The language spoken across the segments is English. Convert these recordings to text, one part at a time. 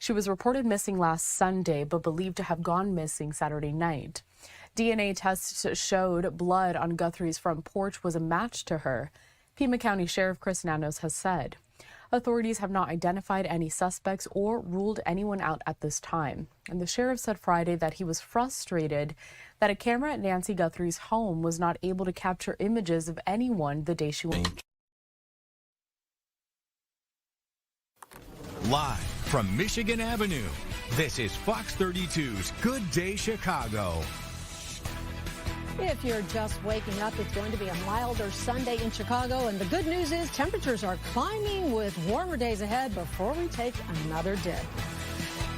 She was reported missing last Sunday, but believed to have gone missing Saturday night. DNA tests showed blood on Guthrie's front porch was a match to her, Pima County Sheriff Chris Nanos has said. Authorities have not identified any suspects or ruled anyone out at this time. And the sheriff said Friday that he was frustrated that a camera at Nancy Guthrie's home was not able to capture images of anyone the day she went. Live from Michigan Avenue, this is Fox 32's Good Day Chicago. If you're just waking up, it's going to be a milder Sunday in Chicago, and the good news is temperatures are climbing with warmer days ahead before we take another dip.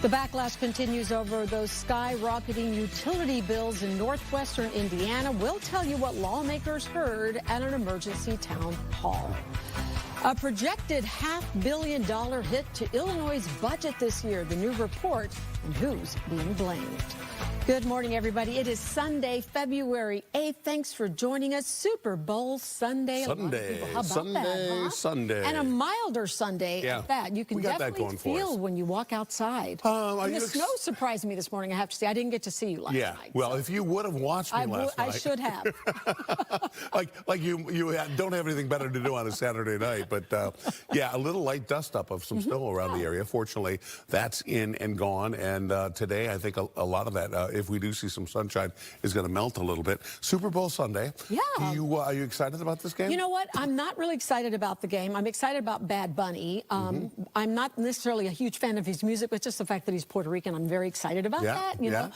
The backlash continues over those skyrocketing utility bills in northwestern Indiana. We'll tell you what lawmakers heard at an emergency town hall. A projected $500 million hit to Illinois' budget this year, the new report, and who's being blamed. Good morning, everybody. It is Sunday, February 8th. Thanks for joining us. Super Bowl Sunday. Sunday. How about that, huh? Sunday. And a milder Sunday at that. You can definitely feel when you walk outside. And the snow surprised me this morning, I have to say. I didn't get to see you last night. Well, if you would have watched me last night. I should have. like you don't have anything better to do on a Saturday night. But, yeah, a little light dust up of some snow around the area. Fortunately, that's in and gone. And today, I think a lot of that, if we do see some sunshine, is going to melt a little bit. Super Bowl Sunday. Yeah. Are you excited about this game? You know what? I'm not really excited about the game. I'm excited about Bad Bunny. I'm not necessarily a huge fan of his music, but just the fact that he's Puerto Rican, I'm very excited about that. You know?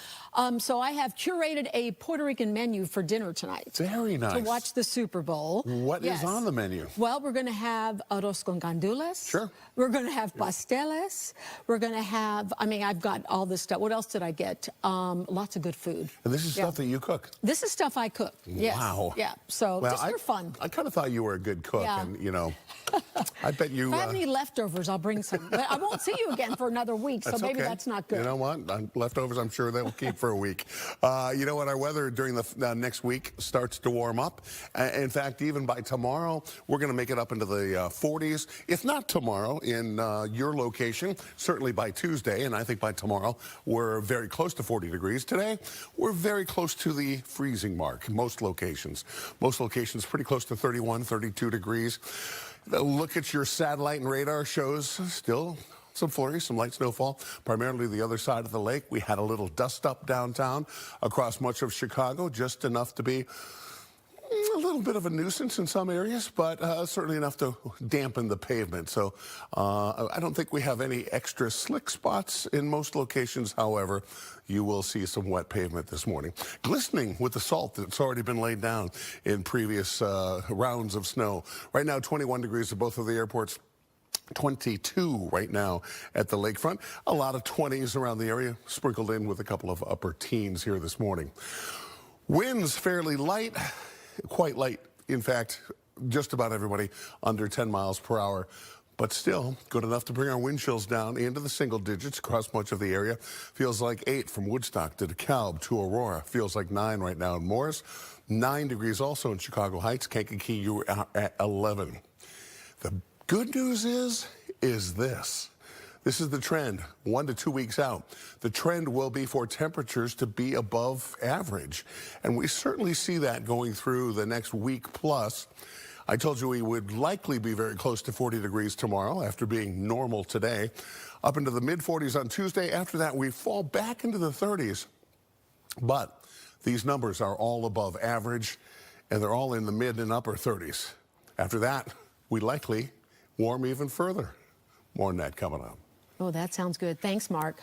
So I have curated a Puerto Rican menu for dinner tonight. Very nice. To watch the Super Bowl. What is on the menu? Well, we're going to have arroz con gandules. Sure. We're going to have pasteles. We're going to have, I've got all this stuff. What else did I get? Lots of good food. And this is stuff that you cook? This is stuff I cook. Yes. Wow. Yeah. So just for fun. I kind of thought you were a good cook, and you know, I bet you. If I have any leftovers, I'll bring some. But I won't see you again for another week, so maybe that's not good. You know what? Leftovers, I'm sure they will keep for a week. You know what? Our weather during the next week starts to warm up. In fact, even by tomorrow, we're going to make it up into the 40s. If not tomorrow in your location, certainly by Tuesday, and I think by tomorrow, we're very close to 40 degrees. Today, we're very close to the freezing mark. Most locations pretty close to 31, 32 degrees. The look at your satellite and radar shows still some flurries, some light snowfall, primarily the other side of the lake. We had a little dust up downtown across much of Chicago, just enough to be a little bit of a nuisance in some areas, but certainly enough to dampen the pavement. So I don't think we have any extra slick spots in most locations. However, you will see some wet pavement this morning, glistening with the salt that's already been laid down in previous rounds of snow. Right now, 21 degrees at both of the airports. 22 right now at the lakefront. A lot of 20s around the area, sprinkled in with a couple of upper teens here this morning. Winds fairly light. Quite light, in fact, just about everybody under 10 miles per hour, but still good enough to bring our wind chills down into the single digits across much of the area. Feels like 8 from Woodstock to DeKalb to Aurora. Feels like 9 right now in Morris. 9 degrees also in Chicago Heights. Kankakee, you are at 11. The good news is this. This is the trend, 1 to 2 weeks out. The trend will be for temperatures to be above average. And we certainly see that going through the next week plus. I told you we would likely be very close to 40 degrees tomorrow after being normal today. Up into the mid-40s on Tuesday. After that, we fall back into the 30s. But these numbers are all above average, and they're all in the mid and upper 30s. After that, we likely warm even further. More on that coming up. Oh, that sounds good. Thanks, Mark.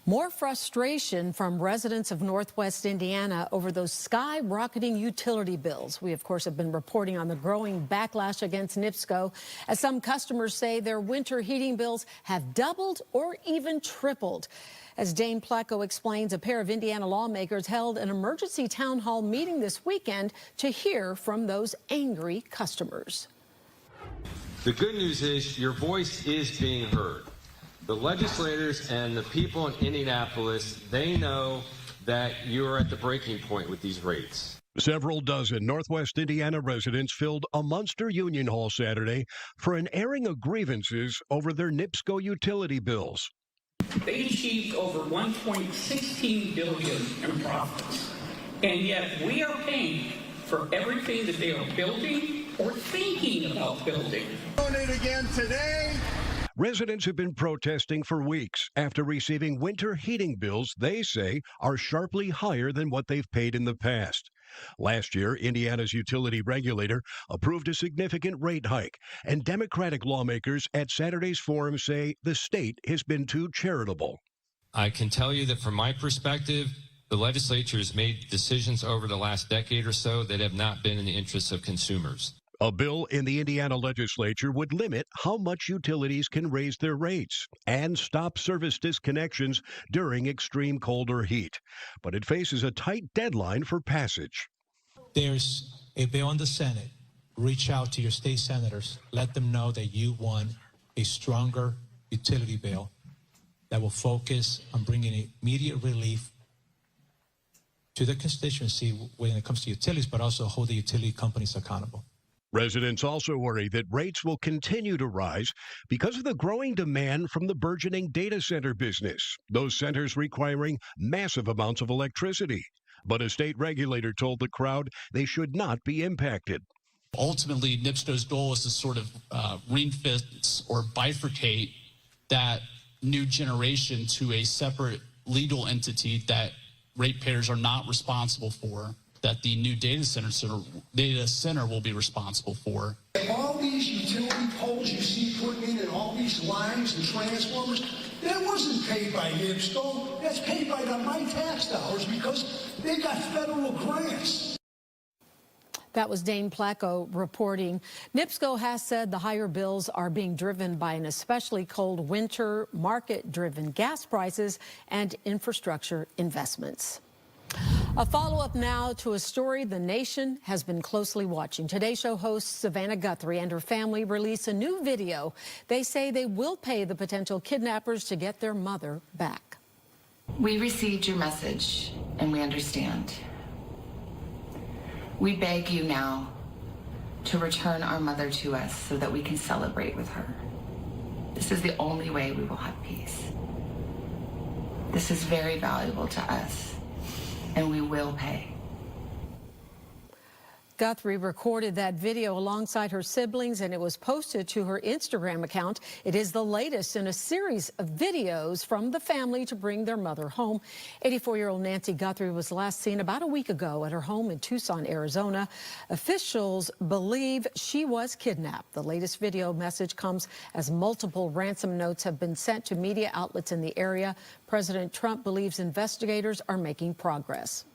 More frustration from residents of Northwest Indiana over those skyrocketing utility bills. We, of course, have been reporting on the growing backlash against NIPSCO, as some customers say their winter heating bills have doubled or even tripled. As Dane Placco explains, a pair of Indiana lawmakers held an emergency town hall meeting this weekend to hear from those angry customers. The good news is your voice is being heard. The legislators and the people in Indianapolis, they know that you're at the breaking point with these rates. Several dozen Northwest Indiana residents filled a Munster Union Hall Saturday for an airing of grievances over their NIPSCO utility bills. They achieved over $1.16 billion in profits. And yet we are paying for everything that they are building or thinking about building. Donate again today. Residents have been protesting for weeks after receiving winter heating bills they say are sharply higher than what they've paid in the past. Last year, Indiana's utility regulator approved a significant rate hike, and Democratic lawmakers at Saturday's forum say the state has been too charitable. I can tell you that from my perspective, the legislature has made decisions over the last decade or so that have not been in the interests of consumers. A bill in the Indiana legislature would limit how much utilities can raise their rates and stop service disconnections during extreme cold or heat. But it faces a tight deadline for passage. There's a bill in the Senate. Reach out to your state senators. Let them know that you want a stronger utility bill that will focus on bringing immediate relief to the constituency when it comes to utilities, but also hold the utility companies accountable. Residents also worry that rates will continue to rise because of the growing demand from the burgeoning data center business, those centers requiring massive amounts of electricity. But a state regulator told the crowd they should not be impacted. Ultimately, NIPSCO's goal is to sort of ring-fence or bifurcate that new generation to a separate legal entity that ratepayers are not responsible for, that the new data center will be responsible for. All these utility poles you see put in and all these lines and transformers, that wasn't paid by NIPSCO. That's paid by my tax dollars because they got federal grants. That was Dane Placco reporting. NIPSCO has said the higher bills are being driven by an especially cold winter, market-driven gas prices, and infrastructure investments. A follow-up now to a story the nation has been closely watching. Today Show host Savannah Guthrie and her family release a new video. They say they will pay the potential kidnappers to get their mother back. We received your message, and we understand. We beg you now to return our mother to us so that we can celebrate with her. This is the only way we will have peace. This is very valuable to us, and we will pay. Guthrie recorded that video alongside her siblings, and it was posted to her Instagram account. It is the latest in a series of videos from the family to bring their mother home. 84-year-old Nancy Guthrie was last seen about a week ago at her home in Tucson, Arizona. Officials believe she was kidnapped. The latest video message comes as multiple ransom notes have been sent to media outlets in the area. President Trump believes investigators are making progress.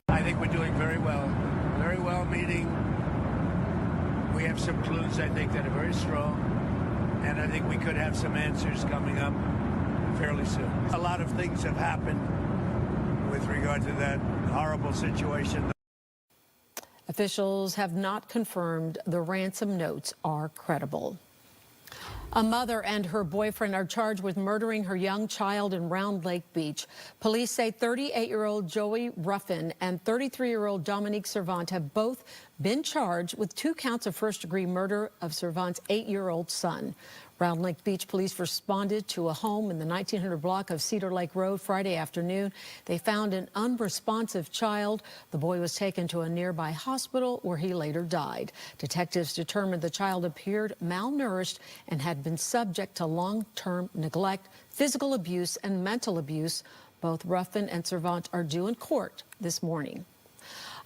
I think we're doing very well. Very well, meaning we have some clues, I think, that are very strong, and I think we could have some answers coming up fairly soon. A lot of things have happened with regard to that horrible situation. Officials have not confirmed the ransom notes are credible. A mother and her boyfriend are charged with murdering her young child in Round Lake Beach. Police say 38-year-old Joey Ruffin and 33-year-old Dominique Servant have both been charged with 2 counts of first-degree murder of Servant's 8-year-old son. Round Lake Beach police responded to a home in the 1900 block of Cedar Lake Road Friday afternoon. They found an unresponsive child. The boy was taken to a nearby hospital where he later died. Detectives determined the child appeared malnourished and had been subject to long-term neglect, physical abuse, and mental abuse. Both Ruffin and Servant are due in court this morning.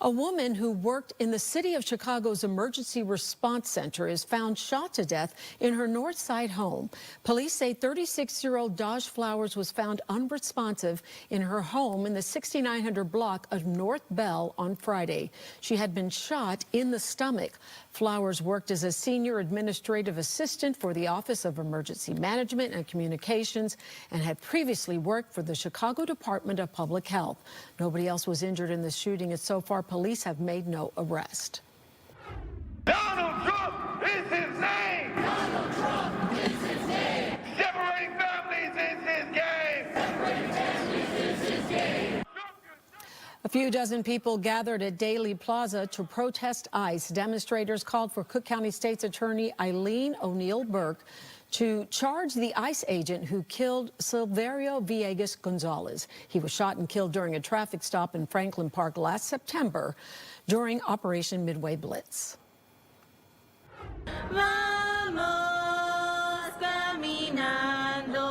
A woman who worked in the city of Chicago's emergency response center is found shot to death in her North Side home. Police say 36-year-old Dodge Flowers was found unresponsive in her home in the 6900 block of North Bell on Friday. She had been shot in the stomach. Flowers worked as a senior administrative assistant for the Office of Emergency Management and Communications and had previously worked for the Chicago Department of Public Health. Nobody else was injured in the shooting, and so far police have made no arrest. Donald Trump is his name! Donald Trump is his name! Separating families is his game! Separating families is his game! A few dozen people gathered at Daley Plaza to protest ICE. Demonstrators called for Cook County State's Attorney Eileen O'Neill Burke to charge the ICE agent who killed Silverio Villegas Gonzalez. He was shot and killed during a traffic stop in Franklin Park last September during Operation Midway Blitz. Vamos caminando.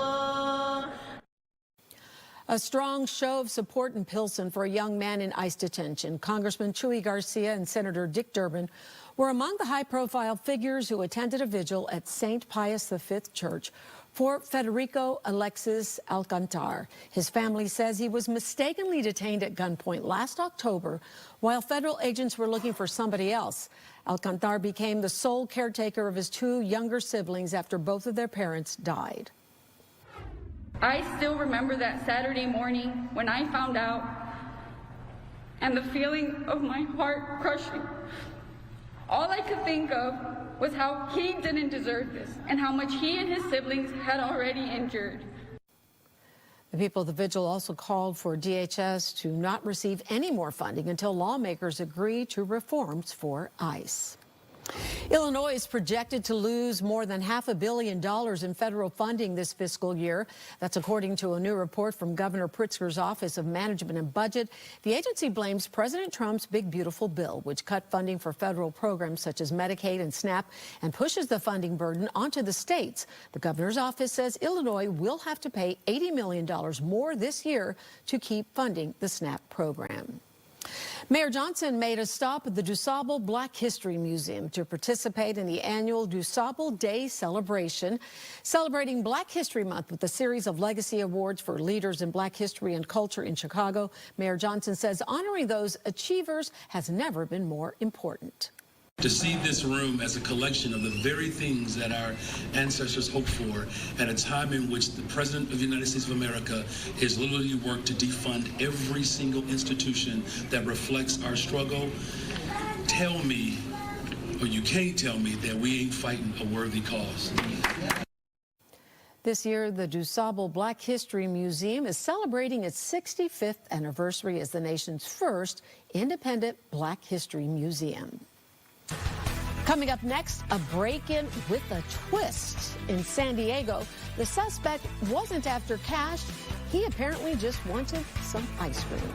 A strong show of support in Pilsen for a young man in ICE detention. Congressman Chuy Garcia and Senator Dick Durbin were among the high-profile figures who attended a vigil at St. Pius V Church for Federico Alexis Alcantar. His family says he was mistakenly detained at gunpoint last October while federal agents were looking for somebody else. Alcantar became the sole caretaker of his two younger siblings after both of their parents died. I still remember that Saturday morning when I found out, and the feeling of my heart crushing. All I could think of was how he didn't deserve this and how much he and his siblings had already endured. The people of the vigil also called for DHS to not receive any more funding until lawmakers agree to reforms for ICE. Illinois is projected to lose more than $500 million in federal funding this fiscal year. That's according to a new report from Governor Pritzker's Office of Management and Budget. The agency blames President Trump's Big Beautiful Bill, which cut funding for federal programs such as Medicaid and SNAP and pushes the funding burden onto the states. The governor's office says Illinois will have to pay $80 million more this year to keep funding the SNAP program. Mayor Johnson made a stop at the DuSable Black History Museum to participate in the annual DuSable Day celebration, celebrating Black History Month with a series of legacy awards for leaders in Black history and culture in Chicago. Mayor Johnson says honoring those achievers has never been more important. To see this room as a collection of the very things that our ancestors hoped for at a time in which the President of the United States of America has literally worked to defund every single institution that reflects our struggle, tell me, or you can't tell me, that we ain't fighting a worthy cause. This year, the DuSable Black History Museum is celebrating its 65th anniversary as the nation's first independent Black History Museum. Coming up next, a break-in with a twist in San Diego. The suspect wasn't after cash. He apparently just wanted some ice cream.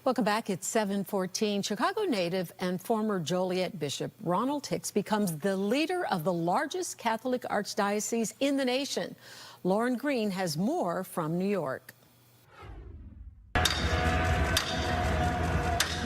Welcome back. It's 7:14. Chicago native and former Joliet Bishop Ronald Hicks becomes the leader of the largest Catholic archdiocese in the nation. Lauren Green has more from New York.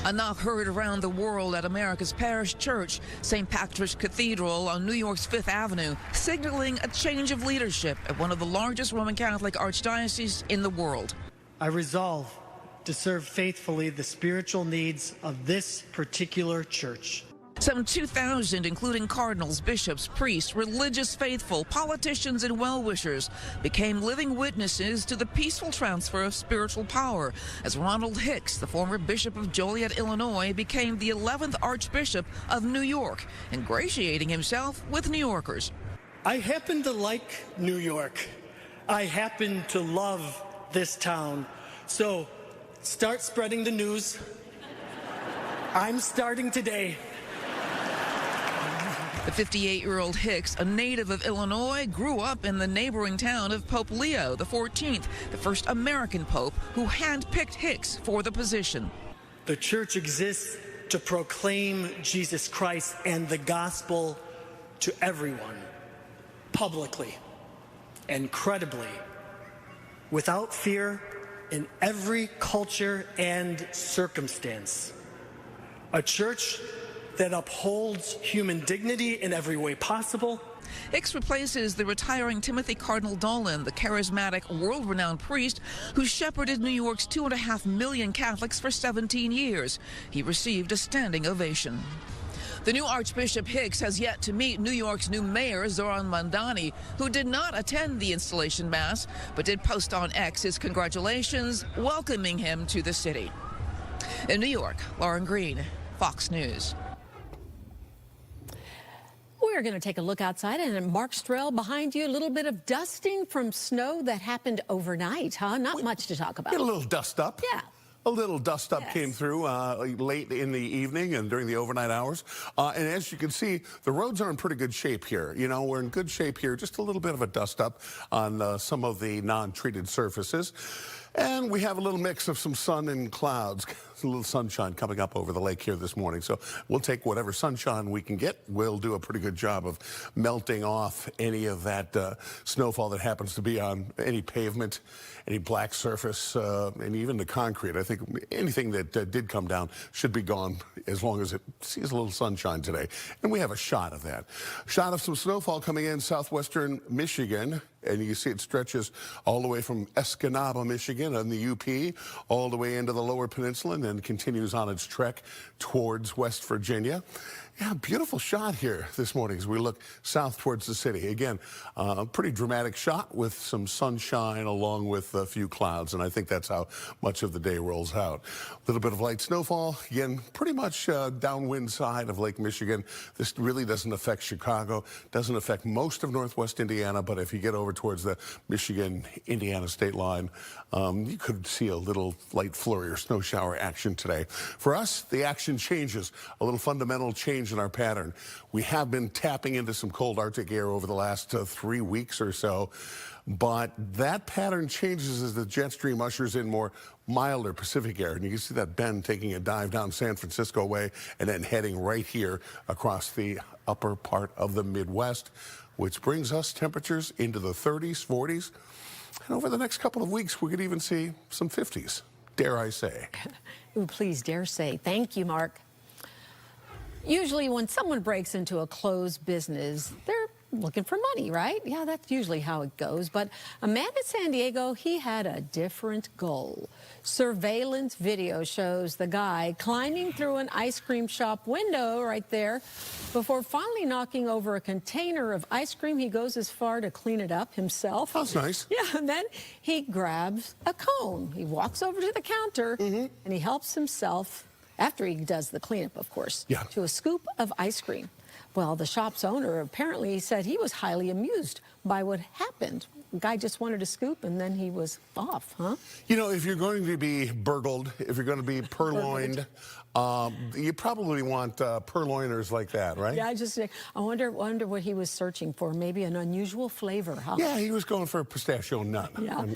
A knock heard around the world at America's parish church, St. Patrick's Cathedral on New York's Fifth Avenue, signaling a change of leadership at one of the largest Roman Catholic archdioceses in the world. I resolve to serve faithfully the spiritual needs of this particular church. Some 2,000, including cardinals, bishops, priests, religious faithful, politicians, and well-wishers, became living witnesses to the peaceful transfer of spiritual power as Ronald Hicks, the former bishop of Joliet, Illinois, became the 11th Archbishop of New York, ingratiating himself with New Yorkers. I happen to like New York. I happen to love this town. So start spreading the news. I'm starting today. The 58-year-old Hicks, a native of Illinois, grew up in the neighboring town of Pope Leo XIV, the first American pope who handpicked Hicks for the position. The church exists to proclaim Jesus Christ and the gospel to everyone, publicly and credibly, without fear, in every culture and circumstance. A church that upholds human dignity in every way possible. Hicks replaces the retiring Timothy Cardinal Dolan, the charismatic, world-renowned priest who shepherded New York's 2.5 million Catholics for 17 years. He received a standing ovation. The new Archbishop Hicks has yet to meet New York's new mayor, Zoran Mandani, who did not attend the installation mass, but did post on X his congratulations, welcoming him to the city. In New York, Lauren Green, Fox News. We're going to take a look outside, and Mark Strell behind you, a little bit of dusting from snow that happened overnight, huh? Not much to talk about. Get a little dust up. Yeah. A little dust up came through late in the evening and during the overnight hours. And as you can see, the roads are in pretty good shape here. You know, we're in good shape here. Just a little bit of a dust up on some of the non-treated surfaces. And we have a little mix of some sun and clouds, a little sunshine coming up over the lake here this morning. So we'll take whatever sunshine we can get. We'll do a pretty good job of melting off any of that snowfall that happens to be on any pavement, any black surface, and even the concrete. I think anything that did come down should be gone as long as it sees a little sunshine today. And we have a shot of that. Shot of some snowfall coming in southwestern Michigan. And you can see it stretches all the way from Escanaba, Michigan, on the UP, all the way into the lower peninsula, and then continues on its trek towards West Virginia. Yeah, beautiful shot here this morning as we look south towards the city. Again, a pretty dramatic shot with some sunshine along with a few clouds, and I think that's how much of the day rolls out. A little bit of light snowfall, again, pretty much downwind side of Lake Michigan. This really doesn't affect Chicago, doesn't affect most of northwest Indiana, but if you get over towards the Michigan-Indiana state line, you could see a little light flurry or snow shower action today. For us, the action changes, a little fundamental change in our pattern. We have been tapping into some cold Arctic air over the last 3 weeks or so, but that pattern changes as the jet stream ushers in more milder Pacific air. And you can see that bend taking a dive down San Francisco way and then heading right here across the upper part of the Midwest, which brings us temperatures into the 30s, 40s. And over the next couple of weeks, we could even see some 50s, dare I say. Ooh, please, dare say. Thank you, Mark. Usually when someone breaks into a closed business, they're looking for money, right? Yeah, that's usually how it goes. But a man in San Diego, he had a different goal. Surveillance video shows the guy climbing through an ice cream shop window right there. Before finally knocking over a container of ice cream, he goes as far to clean it up himself. That's nice. Yeah, and then he grabs a cone. He walks over to the counter and he helps himself, after he does the cleanup, of course, to a scoop of ice cream. Well, the shop's owner apparently said he was highly amused by what happened. The guy just wanted a scoop, and then he was off, huh? You know, if you're going to be burgled, if you're going to be purloined, you probably want purloiners like that, right? Yeah, I wonder what he was searching for. Maybe an unusual flavor, huh? Yeah, he was going for a pistachio nut,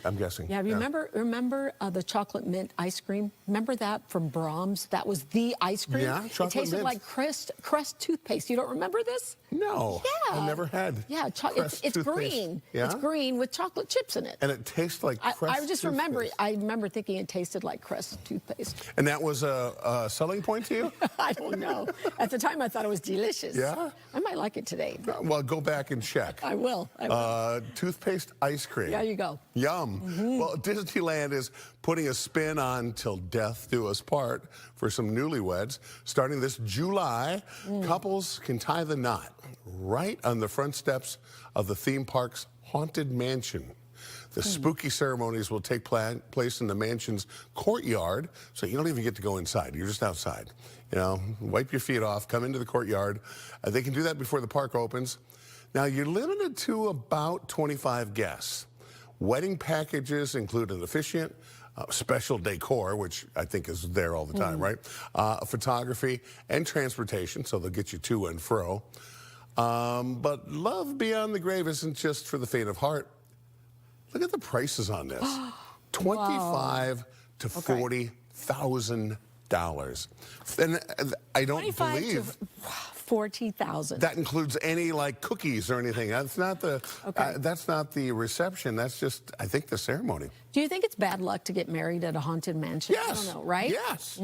I'm guessing. Yeah, remember the chocolate mint ice cream? Remember that from Brahms? That was the ice cream? Yeah, chocolate It tasted mint. like Crest toothpaste. You don't remember this? No. Yeah. I never had. Yeah, it's Crest green. Yeah? It's green with chocolate chips in it. And it tastes like Crest I just remember. toothpaste. I remember thinking it tasted like Crest toothpaste. And that was a selling point to you? I don't know. At the time, I thought it was delicious. Yeah? I might like it today. Well, go back and check. I will. I will. Toothpaste ice cream. There you go. Yum. Well, Disneyland is putting a spin on Till Death Do Us Part for some newlyweds. Starting this July, couples can tie the knot right on the front steps of the theme park's Haunted Mansion. The spooky ceremonies will take place in the mansion's courtyard, so you don't even get to go inside. You're just outside. You know, wipe your feet off, come into the courtyard. They can do that before the park opens. Now, you're limited to about 25 guests. Wedding packages include an officiant, special decor, which I think is there all the time, right? Photography and transportation, so they'll get you to and fro. But love beyond the grave isn't just for the faint of heart. Look at the prices on this. $25,000 to $40,000. And I don't believe... $40,000. That includes any like cookies or anything. That's not the that's not the reception. That's just, I think, the ceremony. Do you think it's bad luck to get married at a haunted mansion? Yes. I don't know, right? Yes.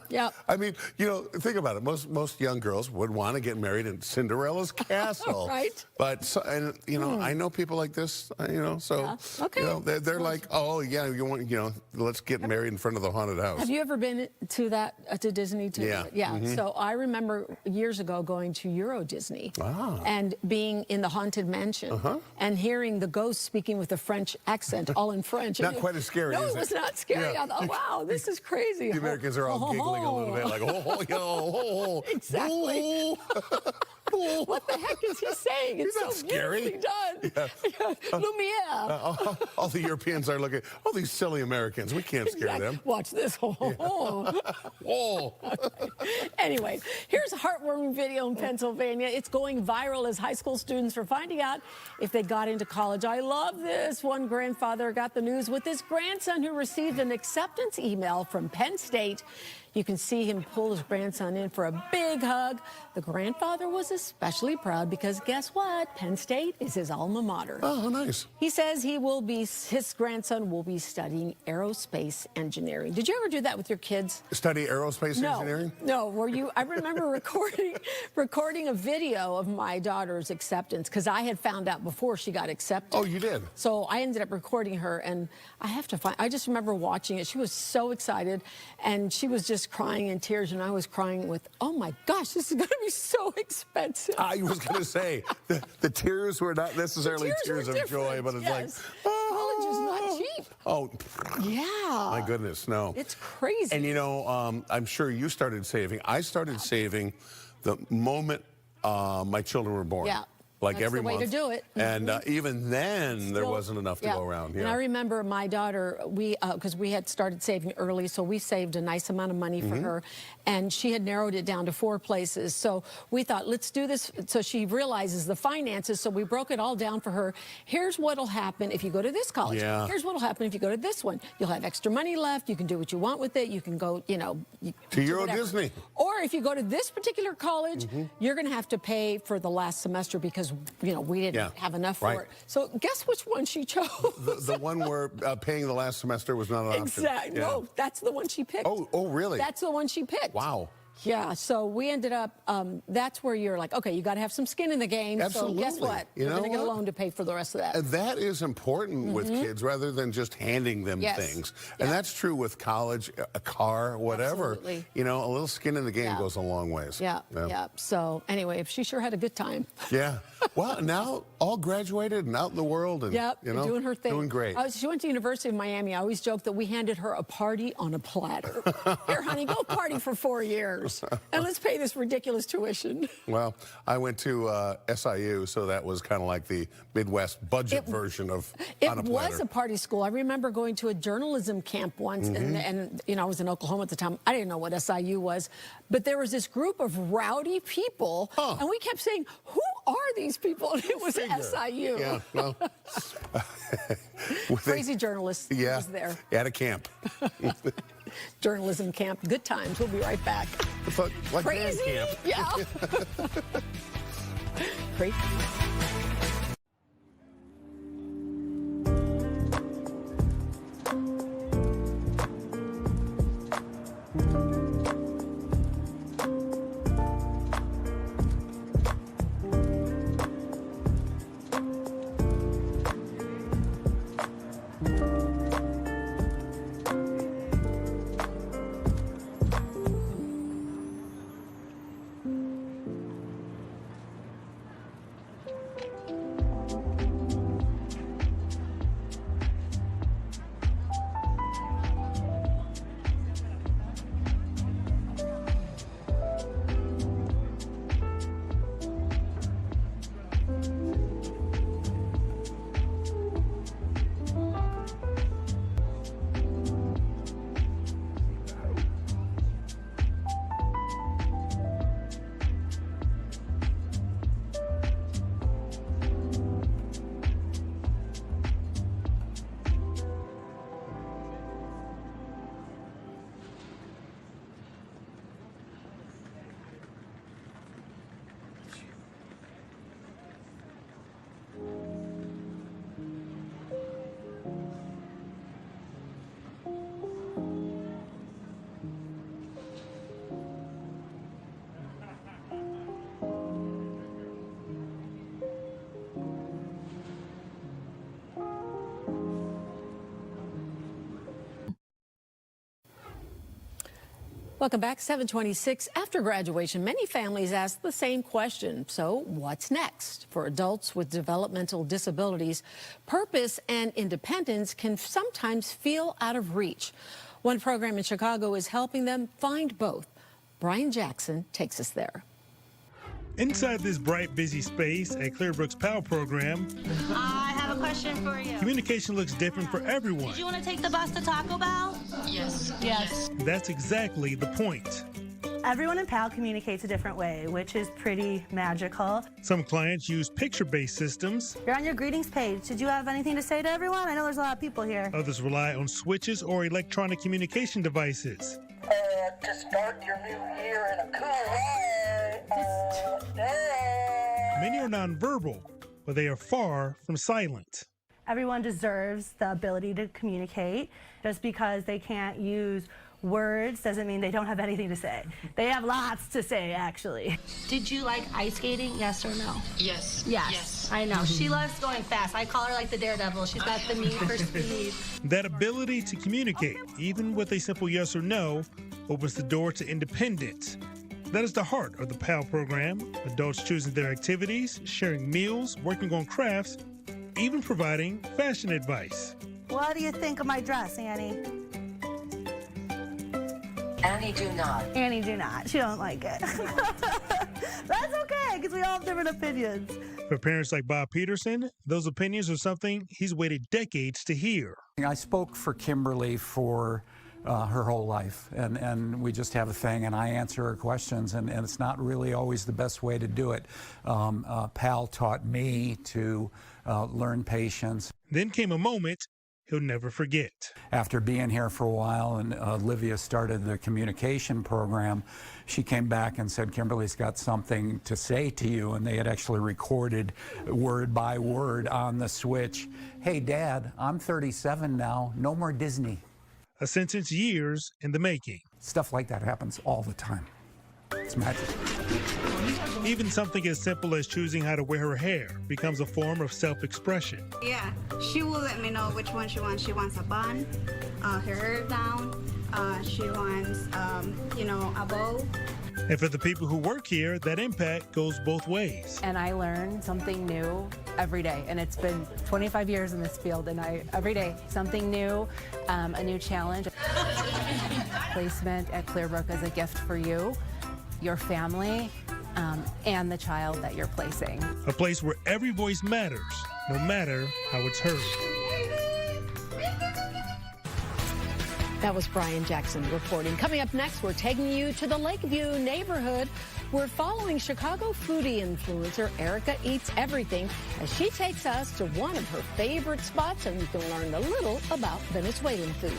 Yep. I mean, you know, think about it. Most young girls would want to get married in Cinderella's castle. Right. But and you know, I know people like this. You know, so you know, they're like, oh yeah, you want, you know, let's get married in front of the haunted house. Have you ever been to that to Disney? Yeah. So I remember years ago going to Euro Disney and being in the haunted mansion and hearing the ghosts speaking with a French accent, all in French. Not quite as scary. No, is it was not scary. Yeah. I thought, wow, this is crazy. The Americans are all giggling a little bit, like, Exactly. What the heck is he saying? It's not so scary. beautifully done. Lumiere. All the Europeans are looking, oh, these silly Americans. We can't scare them. Watch this. Anyway, here's a heartwarming video in Pennsylvania. It's going viral as high school students are finding out if they got into college. I love this. One grandfather got the news with his grandson who received an acceptance email from Penn State. You can see him pull his grandson in for a big hug. The grandfather was especially proud because guess what? Penn State is his alma mater. Oh, nice. He says his grandson will be studying aerospace engineering. Did you ever do that with your kids? Study aerospace engineering? No. Were you? I remember recording a video of my daughter's acceptance because I had found out before she got accepted. Oh, you did? So I ended up recording her, and I just remember watching it. She was so excited, and she was just crying in tears, and I was crying with, oh my gosh, this is going to be so expensive. I was going to say, the tears were not necessarily tears of joy, but it's like, college is not cheap. Oh, yeah. My goodness, no. It's crazy. And you know, I'm sure you started saving. I started saving the moment my children were born. Yeah. Like That's every the way month. to do it. And even then, there wasn't enough to go around. And I remember my daughter, because we had started saving early, so we saved a nice amount of money for her. And she had narrowed it down to 4 places. So we thought, let's do this so she realizes the finances. So we broke it all down for her. Here's what'll happen if you go to this college. Yeah. Here's what'll happen if you go to this one. You'll have extra money left. You can do what you want with it. You can go, you know. To Euro Disney. Or if you go to this particular college, you're going to have to pay for the last semester because, you know, we didn't have enough for it. So guess which one she chose? The one where paying the last semester was not an option. Exactly. Yeah. No, that's the one she picked. Oh, really? That's the one she picked. Wow. Yeah, so we ended up, that's where you're like, okay, you got to have some skin in the game. Absolutely. So guess what? You're going to get a loan to pay for the rest of that. And that is important with kids rather than just handing them things. And that's true with college, a car, whatever. Absolutely. You know, a little skin in the game goes a long ways. Yeah. So anyway, she sure had a good time. Yeah. Well, now all graduated and out in the world and, you know, doing her thing. Doing great. She went to University of Miami. I always joke that we handed her a party on a platter. Here, honey, go party for 4 years. And let's pay this ridiculous tuition. Well, I went to SIU, so that was kind of like the Midwest budget version of on a platter. It was a party school. I remember going to a journalism camp once, and you know, I was in Oklahoma at the time. I didn't know what SIU was, but there was this group of rowdy people, and we kept saying, who are these people? And it was SIU. Yeah, well. Crazy journalists was there. At a camp. Journalism camp. Good times. We'll be right back. Like Crazy. camp. Yeah. Guthrie. Welcome back. 7:26. After graduation, many families ask the same question. So what's next? For adults with developmental disabilities, purpose and independence can sometimes feel out of reach. One program in Chicago is helping them find both. Brian Jackson takes us there. Inside this bright, busy space at Clearbrook's PAL program, I have a question for you. communication looks different for everyone. Did you want to take the bus to Taco Bell? Yes. Yes. That's exactly the point. Everyone in PAL communicates a different way, which is pretty magical. Some clients use picture-based systems. You're on your greetings page. Did you have anything to say to everyone? I know there's a lot of people here. Others rely on switches or electronic communication devices. To start your new year in a cool way. Many are nonverbal, but they are far from silent. Everyone deserves the ability to communicate. Just because they can't use words doesn't mean they don't have anything to say. They have lots to say, actually. Did you like ice skating? Yes or no? Yes. Yes. I know. She loves going fast. I call her like the daredevil. She's got the need for speed. That ability to communicate, even with a simple yes or no, opens the door to independence. That is the heart of the PAL program. Adults choosing their activities, sharing meals, working on crafts, even providing fashion advice. What do you think of my dress, Annie? Annie do not. Annie do not. She don't like it. That's okay, because we all have different opinions. For parents like Bob Peterson, those opinions are something he's waited decades to hear. I spoke for Kimberly for her whole life, and we just have a thing, and I answer her questions, and it's not really always the best way to do it. PAL taught me to learn patience. Then came a moment he'll never forget. After being here for a while and Olivia started the communication program, she came back and said, Kimberly's got something to say to you, and they had actually recorded word by word on the switch. Hey, Dad, I'm 37 now, no more Disney. A sentence years in the making. Stuff like that happens all the time. It's magic. Even something as simple as choosing how to wear her hair becomes a form of self-expression. Yeah, she will let me know which one she wants. She wants a bun, her hair down, she wants, a bow. And for the people who work here, that impact goes both ways. And I learn something new every day. And it's been 25 years in this field, and every day, something new, a new challenge. Placement at Clearbrook is a gift for you, your family, and the child that you're placing. A place where every voice matters, no matter how it's heard. That was Brian Jackson reporting. Coming up next, we're taking you to the Lakeview neighborhood. We're following Chicago foodie influencer Erica Eats Everything as she takes us to one of her favorite spots, and we can learn a little about Venezuelan food.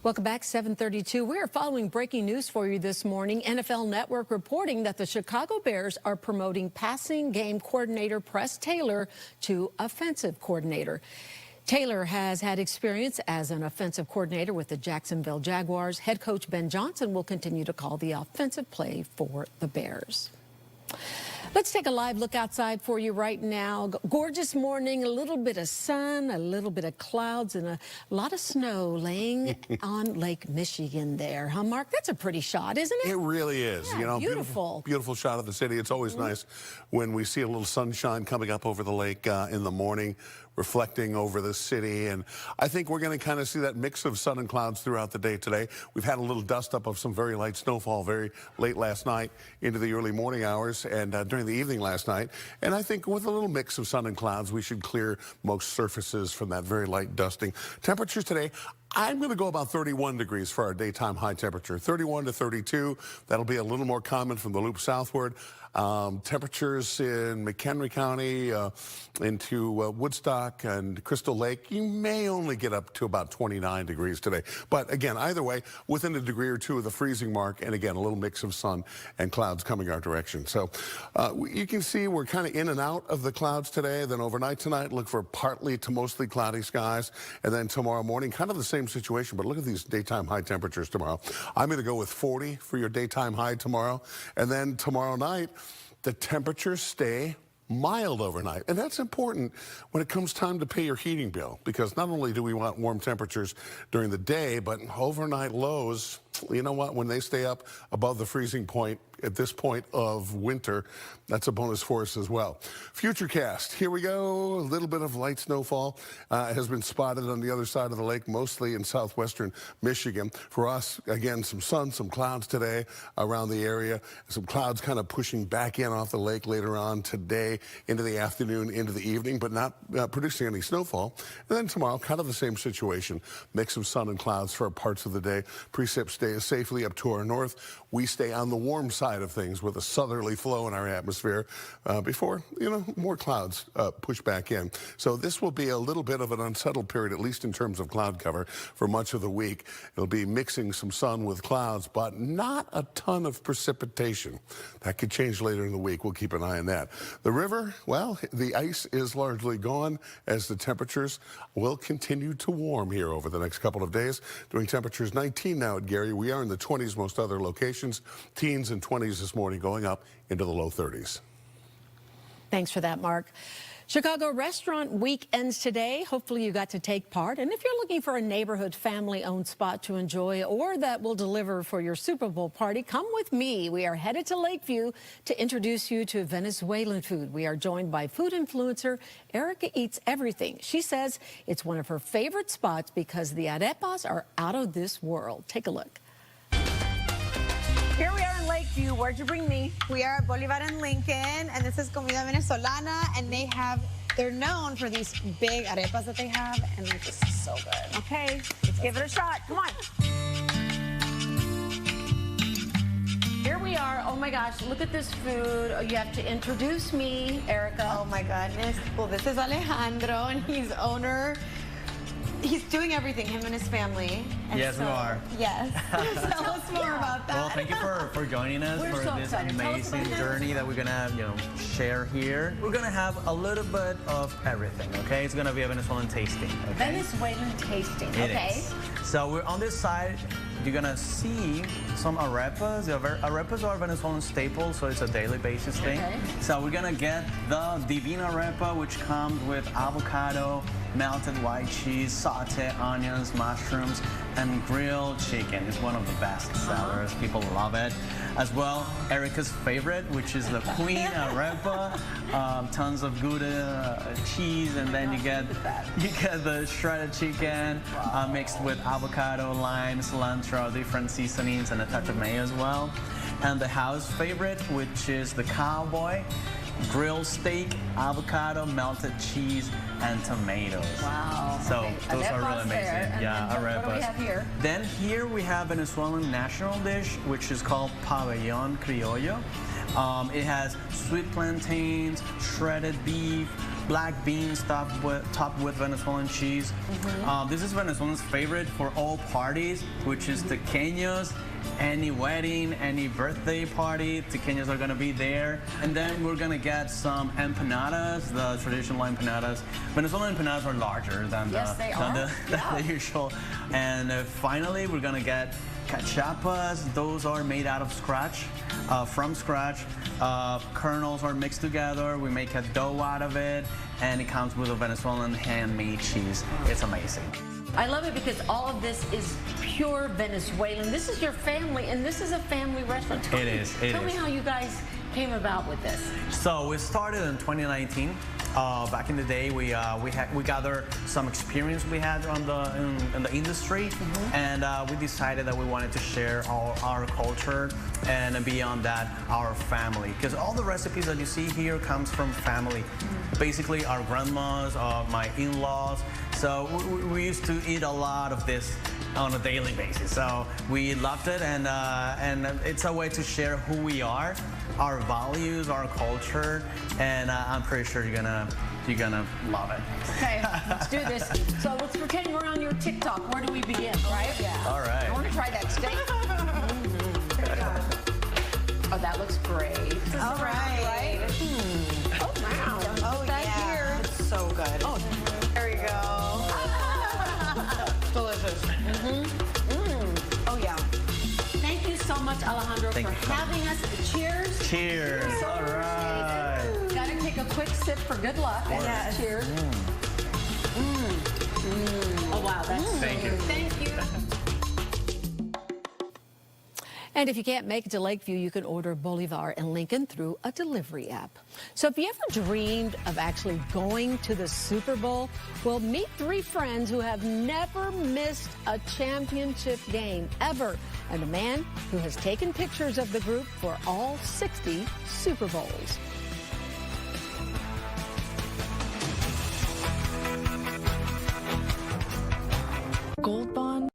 Welcome back, 7:32. We are following breaking news for you this morning. NFL Network reporting that the Chicago Bears are promoting passing game coordinator Press Taylor to offensive coordinator. Taylor has had experience as an offensive coordinator with the Jacksonville Jaguars. Head coach Ben Johnson will continue to call the offensive play for the Bears. Let's take a live look outside for you right now. Gorgeous morning, a little bit of sun, a little bit of clouds, and a lot of snow laying on Lake Michigan there. Huh, Mark? That's a pretty shot, isn't it? It really is. Yeah, you know, beautiful. Beautiful shot of the city. It's always nice when we see a little sunshine coming up over the lake in the morning, reflecting over the city. And I think we're going to kind of see that mix of sun and clouds throughout the day today. We've had a little dust up of some very light snowfall very late last night into the early morning hours and during the evening last night. And I think with a little mix of sun and clouds, we should clear most surfaces from that very light dusting. Temperatures today, I'm going to go about 31 degrees for our daytime high temperature. 31 to 32. That'll be a little more common from the loop southward. Temperatures in McHenry County into Woodstock and Crystal Lake, you may only get up to about 29 degrees today. But again, either way, within a degree or two of the freezing mark, and again, a little mix of sun and clouds coming our direction. So you can see we're kind of in and out of the clouds today. Then overnight tonight, look for partly to mostly cloudy skies. And then tomorrow morning, kind of the same situation, but look at these daytime high temperatures tomorrow. I'm going to go with 40 for your daytime high tomorrow. And then tomorrow night, the temperatures stay mild overnight. And that's important when it comes time to pay your heating bill, because not only do we want warm temperatures during the day, but overnight lows, you know what, when they stay up above the freezing point at this point of winter, that's a bonus for us as well. Futurecast, here we go. A little bit of light snowfall has been spotted on the other side of the lake, mostly in southwestern Michigan. For us, again, some sun, some clouds today around the area. Some clouds kind of pushing back in off the lake later on today into the afternoon, into the evening, but not producing any snowfall. And then tomorrow, kind of the same situation. Mix of sun and clouds for parts of the day. Precip stays safely up to our north. We stay on the warm side of things with a southerly flow in our atmosphere before, you know, more clouds push back in. So this will be a little bit of an unsettled period, at least in terms of cloud cover for much of the week. It'll be mixing some sun with clouds, but not a ton of precipitation. That could change later in the week. We'll keep an eye on that. The river, well, the ice is largely gone as the temperatures will continue to warm here over the next couple of days. Doing temperatures 19 now at Gary. We are in the 20s most other locations. Teens and 20s this morning, going up into the low 30s. Thanks for that, Mark. Chicago Restaurant Week ends today. Hopefully you got to take part. And if you're looking for a neighborhood family-owned spot to enjoy or that will deliver for your Super Bowl party, come with me. We are headed to Lakeview to introduce you to Venezuelan food. We are joined by food influencer Erica Eats Everything. She says it's one of her favorite spots because the arepas are out of this world. Take a look. Here we are in Lakeview. Where'd you bring me? We are at Bolivar and Lincoln, and this is Comida Venezolana, and they're known for these big arepas that they have, and this is so good. Okay, let's give it a shot. Come on. Here we are. Oh my gosh, look at this food. You have to introduce me, Erica. Oh my goodness. Well, this is Alejandro, and he's owner. He's doing everything, him and his family. And yes, we are. Yes. Tell us more about that. Well, thank you for joining us for this amazing journey that we're going to share here. We're going to have a little bit of everything, okay? It's going to be a Venezuelan tasting, okay? Venezuelan tasting, It okay. is. So we're on this side. You're gonna see some arepas. Arepas are Venezuelan staples, so it's a daily basis thing. Okay. So we're gonna get the Divina arepa, which comes with avocado, melted white cheese, sauté onions, mushrooms, and grilled chicken. It's one of the best sellers. People love it. As well, Erica's favorite, which is the Queen arepa. Tons of Gouda cheese, and then you get the shredded chicken mixed with avocado, lime, cilantro, different seasonings, and a touch of mayo as well. And the house favorite, which is the cowboy. Grilled steak, avocado, melted cheese, and tomatoes. Wow. So okay. those are really amazing. There. Yeah, arepas. What do we have here? Then here we have Venezuelan national dish, which is called pabellón criollo. It has sweet plantains, shredded beef, black beans topped with Venezuelan cheese. This is Venezuelan's favorite for all parties, which is tequeños. Any wedding, any birthday party, tequeños are gonna be there. And then we're gonna get some empanadas, the traditional empanadas. Venezuelan empanadas are larger than the usual. And finally, we're gonna get cachapas. Those are made out of scratch, from scratch. Kernels are mixed together. We make a dough out of it, and it comes with a Venezuelan handmade cheese. It's amazing. I love it because all of this is pure Venezuelan. This is your family, and this is a family restaurant. Tell me how you guys came about with this. So we started in 2019. Back in the day, we gathered some experience we had in the industry, and we decided that we wanted to share our culture, and beyond that, our family. Because all the recipes that you see here comes from family. Basically, our grandmas, my in-laws. So we used to eat a lot of this on a daily basis. So we loved it, and it's a way to share who we are, our values, our culture, and I'm pretty sure you're gonna love it. Okay, let's do this. So let's pretend we're on your TikTok. Where do we begin, right? Yeah. All right. I want to try that steak. Oh, that looks great. All right. Oh, wow. Oh, yeah. It's so good. Oh, there we go. Delicious. Oh, yeah. Thank you so much, Alejandro, for having us. Cheers. Cheers. All right. Got to take a quick sip for good luck. Yes. Cheers. Oh, wow. That's Thank you. Thank you. And if you can't make it to Lakeview, you can order Bolivar and Lincoln through a delivery app. So if you ever dreamed of actually going to the Super Bowl, well, meet 3 friends who have never missed a championship game ever, and a man who has taken pictures of the group for all 60 Super Bowls. Gold Bond.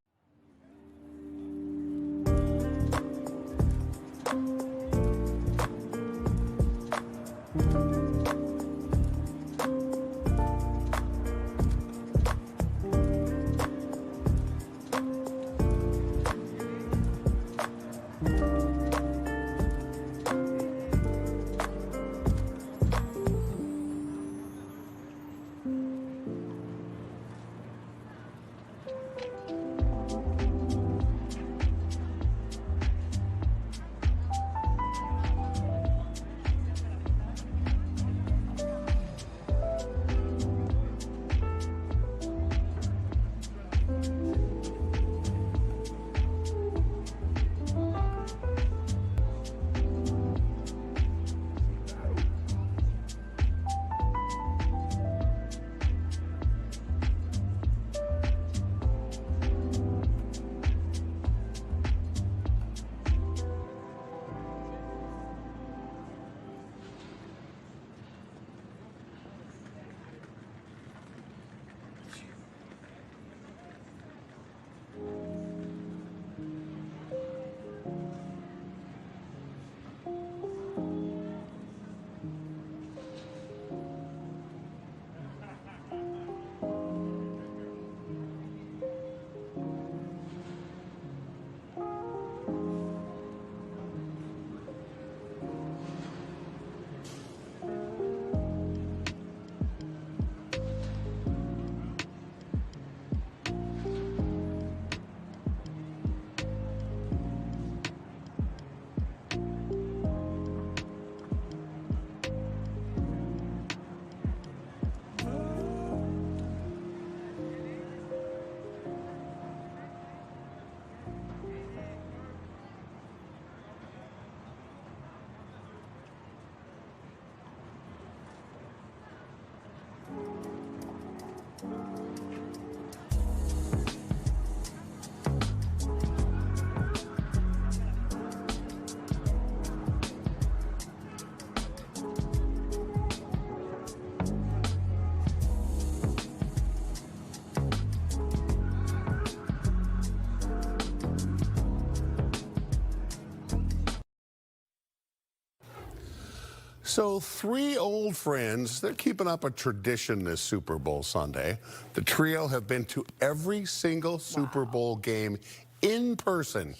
So 3 old friends, they're keeping up a tradition this Super Bowl Sunday. The trio have been to every single Super Bowl game in person.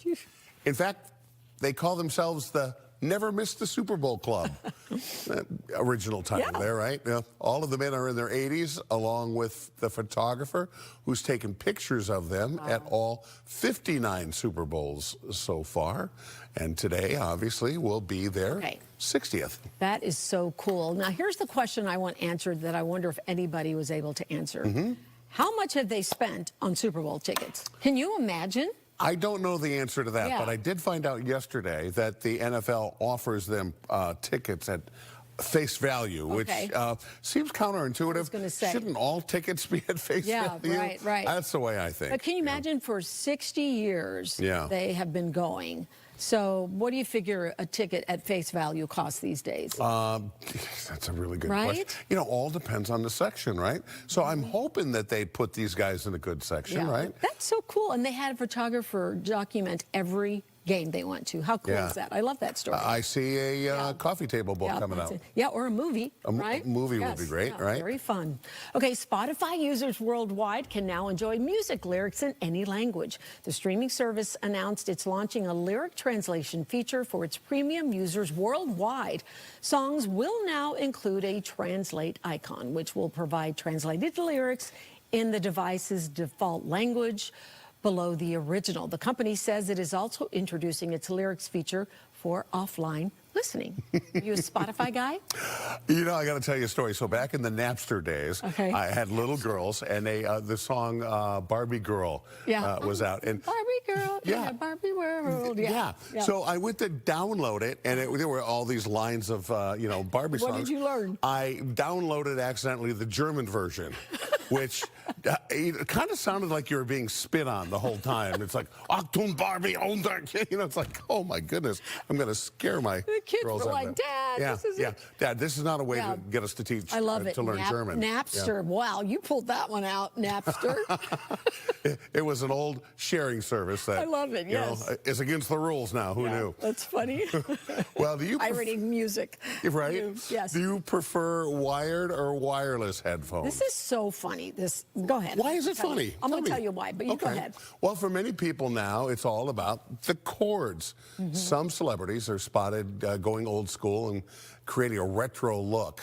In fact, they call themselves the Never Missed the Super Bowl Club. Original title there, right? Yeah. All of the men are in their 80s, along with the photographer who's taken pictures of them at all 59 Super Bowls so far. And today, obviously, will be their 60th. That is so cool. Now, here's the question I want answered that I wonder if anybody was able to answer. How much have they spent on Super Bowl tickets? Can you imagine? I don't know the answer to that, but I did find out yesterday that the NFL offers them tickets at face value, which seems counterintuitive. I was gonna say. Shouldn't all tickets be at face value? Yeah, right. That's the way I think. But can you imagine for 60 years they have been going? So what do you figure a ticket at face value costs these days? That's a really good question. You know, all depends on the section, right? So I'm hoping that they put these guys in a good section, right? That's so cool. And they had a photographer document every game they went to. How cool is that? I love that story. I see a coffee table book coming out. Yeah, or a movie, right? A movie would be great, right? Very fun. Okay, Spotify users worldwide can now enjoy music lyrics in any language. The streaming service announced it's launching a lyric translation feature for its premium users worldwide. Songs will now include a translate icon, which will provide translated lyrics in the device's default language below the original. The company says it is also introducing its lyrics feature for offline listening. Are you a Spotify guy? You know, I got to tell you a story. So back in the Napster days, I had little girls, and the song Barbie Girl was out. And Barbie Girl in a Barbie world. So I went to download it, and there were all these lines of, you know, Barbie songs. What did you learn? I downloaded accidentally the German version, which it kind of sounded like you were being spit on the whole time. It's like, Achtung Barbie, you know, it's like, oh my goodness, I'm going to scare my kids girls were like, Dad, this is Dad, this is not a way to get us to teach, I love it. to learn German. Napster, wow, you pulled that one out, Napster. It was an old sharing service that I love it, you know, is against the rules now. Who knew? That's funny. Well, do you pirating music? Right? Yes. Do you prefer wired or wireless headphones? This is so funny. Go ahead. Why is it funny? I'm going to tell you why, but you go ahead. Well, for many people now, it's all about the cords. Some celebrities are spotted going old school and creating a retro look.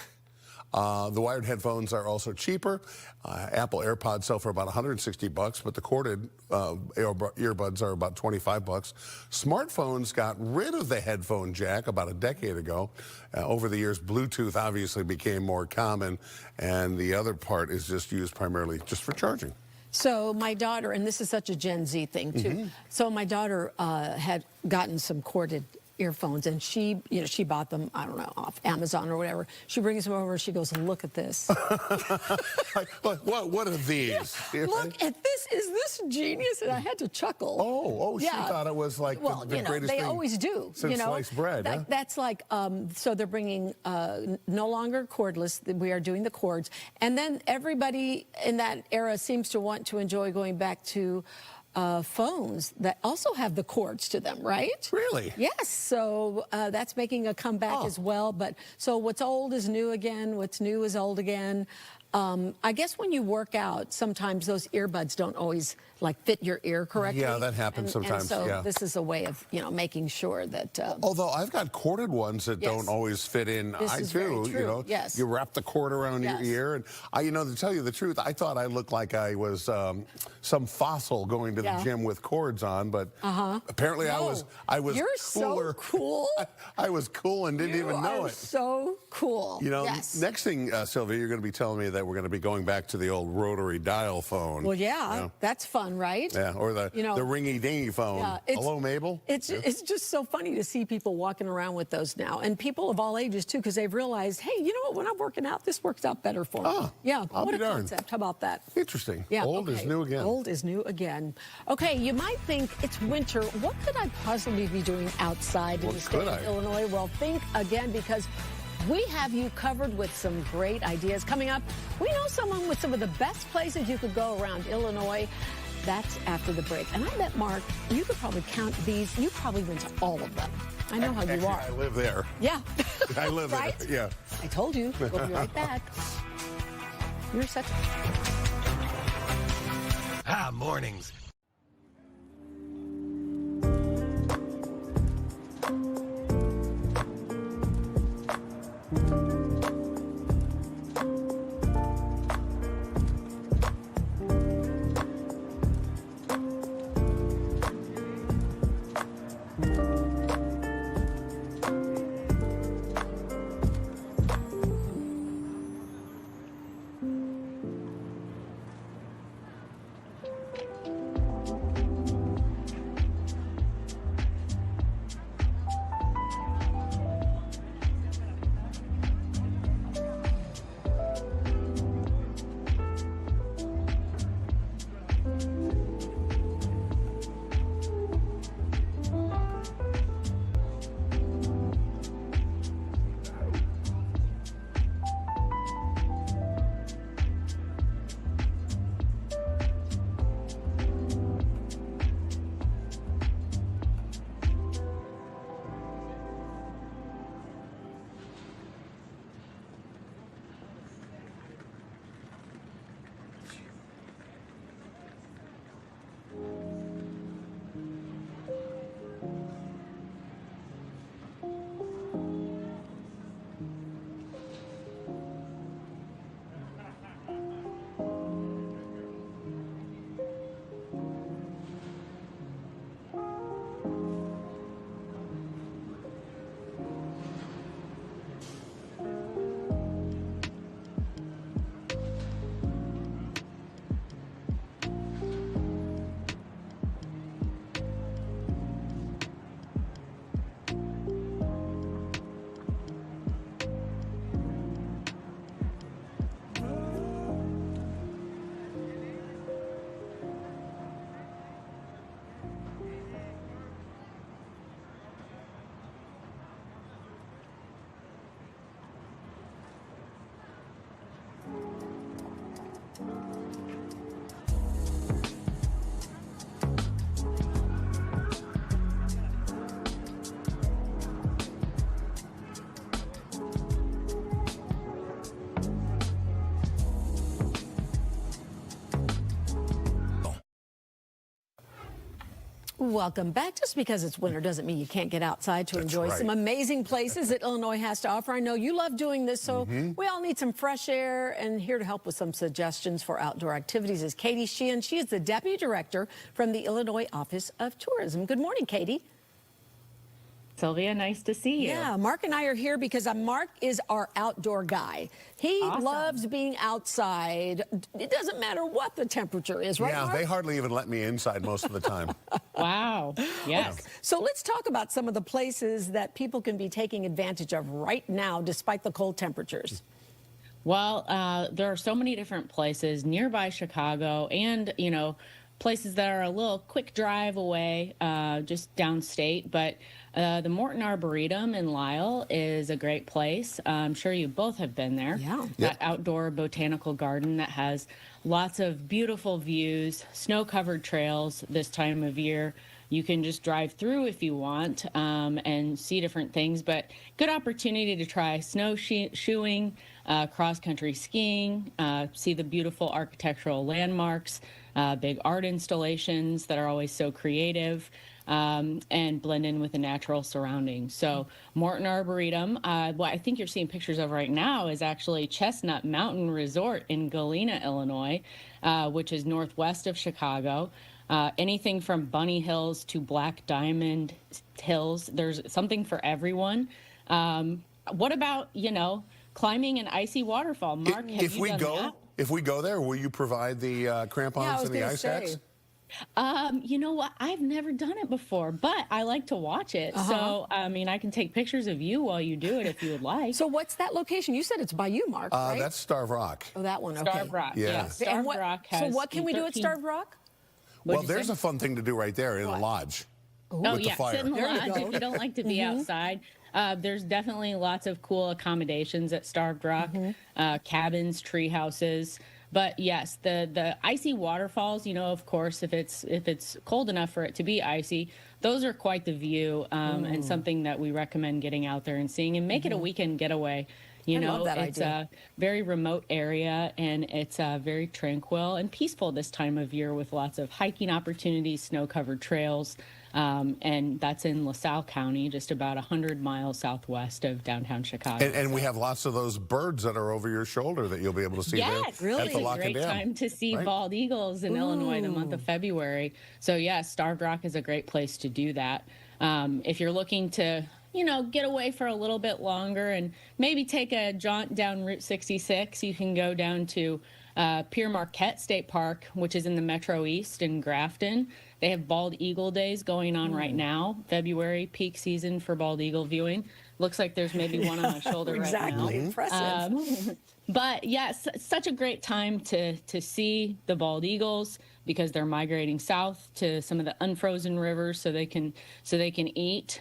The wired headphones are also cheaper. Apple AirPods sell for about $160, but the corded earbuds are about $25. Smartphones got rid of the headphone jack about a decade ago. Over the years, Bluetooth obviously became more common, and the other part is just used primarily just for charging. So my daughter, and this is such a Gen Z thing too. So my daughter had gotten some corded earphones, and she bought them, I don't know, off Amazon or whatever. She brings them over, she goes, look at this. What are these? Look at this. Is this genius? And I had to chuckle. Oh, she thought it was like the greatest thing. They always do. Since sliced bread. That's like, so they're bringing no longer cordless. We are doing the cords. And then everybody in that era seems to want to enjoy going back to phones that also have the cords to them, right? Really? Yes. So that's making a comeback as well. But so what's old is new again. What's new is old again. I guess when you work out, sometimes those earbuds don't always like fit your ear correctly. Yeah, that happens sometimes. And so this is a way of making sure that. Although I've got corded ones that don't always fit in. This is very true. You know, you wrap the cord around your ear, and to tell you the truth, I thought I looked like I was some fossil going to the gym with cords on, but apparently I was. You're cooler. So cool. I was cool and didn't even know it. So cool. You know, next thing, Sylvia, you're going to be telling me that we're going to be going back to the old rotary dial phone. Well, that's fun, right? Yeah, or the ringy-dingy phone. Yeah, hello, Mabel? It's just so funny to see people walking around with those now, and people of all ages, too, because they've realized, hey, you know what, when I'm working out, this works out better for me. Yeah, what a concept. How about that? Interesting. Yeah, old is new again. Old is new again. Okay, you might think it's winter. What could I possibly be doing outside in the state of Illinois? Well, think again, because we have you covered with some great ideas. Coming up, we know someone with some of the best places you could go around Illinois. That's after the break. And I bet, Mark, you could probably count these. You probably went to all of them. I know how you are. I live there. Yeah. I live right? there. Yeah. I told you. We'll be right back. You're such mornings. Welcome back. Just because it's winter doesn't mean you can't get outside to enjoy some amazing places that Illinois has to offer. I know you love doing this, so we all need some fresh air. And here to help with some suggestions for outdoor activities is Katie Sheehan. She is the Deputy Director from the Illinois Office of Tourism. Good morning, Katie. Sylvia, nice to see you. Yeah, Mark and I are here because Mark is our outdoor guy. He loves being outside. It doesn't matter what the temperature is, right, Yeah, Mark? they hardly even let me inside most of the time. Wow, yes. So let's talk about some of the places that people can be taking advantage of right now, despite the cold temperatures. Well, there are so many different places nearby Chicago and, you know, places that are a little quick drive away, just downstate. But the Morton Arboretum in Lisle is a great place. I'm sure you both have been there. Yeah. That outdoor botanical garden that has lots of beautiful views, snow-covered trails this time of year. You can just drive through if you want and see different things, but good opportunity to try snowshoeing, cross-country skiing, see the beautiful architectural landmarks, big art installations that are always so creative, and blend in with the natural surroundings. So Morton Arboretum, what I think you're seeing pictures of right now is actually Chestnut Mountain Resort in Galena, Illinois, which is northwest of Chicago. Anything from Bunny Hills to Black Diamond Hills, there's something for everyone. What about, you know, climbing an icy waterfall? Mark, have you done that? If we go there, will you provide the crampons and the ice axe? You know what? I've never done it before, but I like to watch it. So, I mean, I can take pictures of you while you do it if you would like. So what's that location? You said it's by you, Mark, right? That's Starved Rock. Oh, that one, okay. Starved Rock, yeah. Starved Rock has... So what can we do at Starved Rock? Well, there's a fun thing to do right there in the lodge. Oh, with yeah, the fire. sit in the lodge if you don't like to be outside. There's definitely lots of cool accommodations at Starved Rock, cabins, tree houses. But yes, the icy waterfalls, you know, of course, if it's cold enough for it to be icy, those are quite the view, and something that we recommend getting out there and seeing, and make it a weekend getaway. You I know, love that it's idea. a very remote area, and it's very tranquil and peaceful this time of year, with lots of hiking opportunities, snow-covered trails. And that's in LaSalle County, just about 100 miles southwest of downtown Chicago. And we have lots of those birds that are over your shoulder that you'll be able to see there Yes, really. at the It's a Lock and great Dam. time to see Right? bald eagles in Illinois the month of February. So yeah, Starved Rock is a great place to do that. If you're looking to, you know, get away for a little bit longer and maybe take a jaunt down Route 66, you can go down to Pierre Marquette State Park, which is in the Metro East in Grafton. They have bald eagle days going on right now, February, peak season for bald eagle viewing. Looks like there's maybe one on my shoulder right now. Exactly, impressive. But yes, such a great time to see the bald eagles, because they're migrating south to some of the unfrozen rivers so they can eat.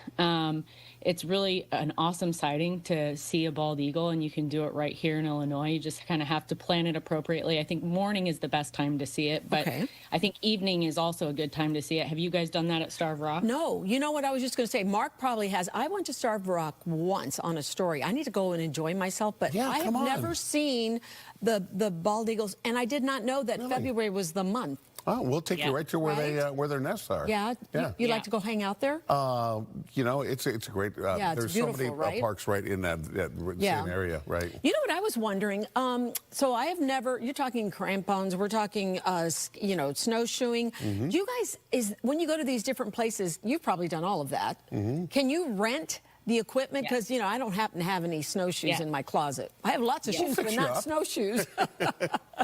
It's really an awesome sighting to see a bald eagle, and you can do it right here in Illinois. You just kind of have to plan it appropriately. I think morning is the best time to see it, but I think evening is also a good time to see it. Have you guys done that at Starved Rock? No, you know what I was just going to say? Mark probably has. I went to Starved Rock once on a story. I need to go and enjoy myself, but I have never seen the bald eagles, and I did not know that February was the month. Oh, we'll take you right to where where their nests are. Yeah, you like to go hang out there? You know, it's a great. Yeah, it's there's so beautiful, many right? parks right in that same area, right? You know what I was wondering? So I have never. You're talking crampons. We're talking, you know, snowshoeing. You guys, when you go to these different places, you've probably done all of that. Can you rent the equipment? Because, you know, I don't happen to have any snowshoes in my closet. I have lots of shoes, but not snowshoes.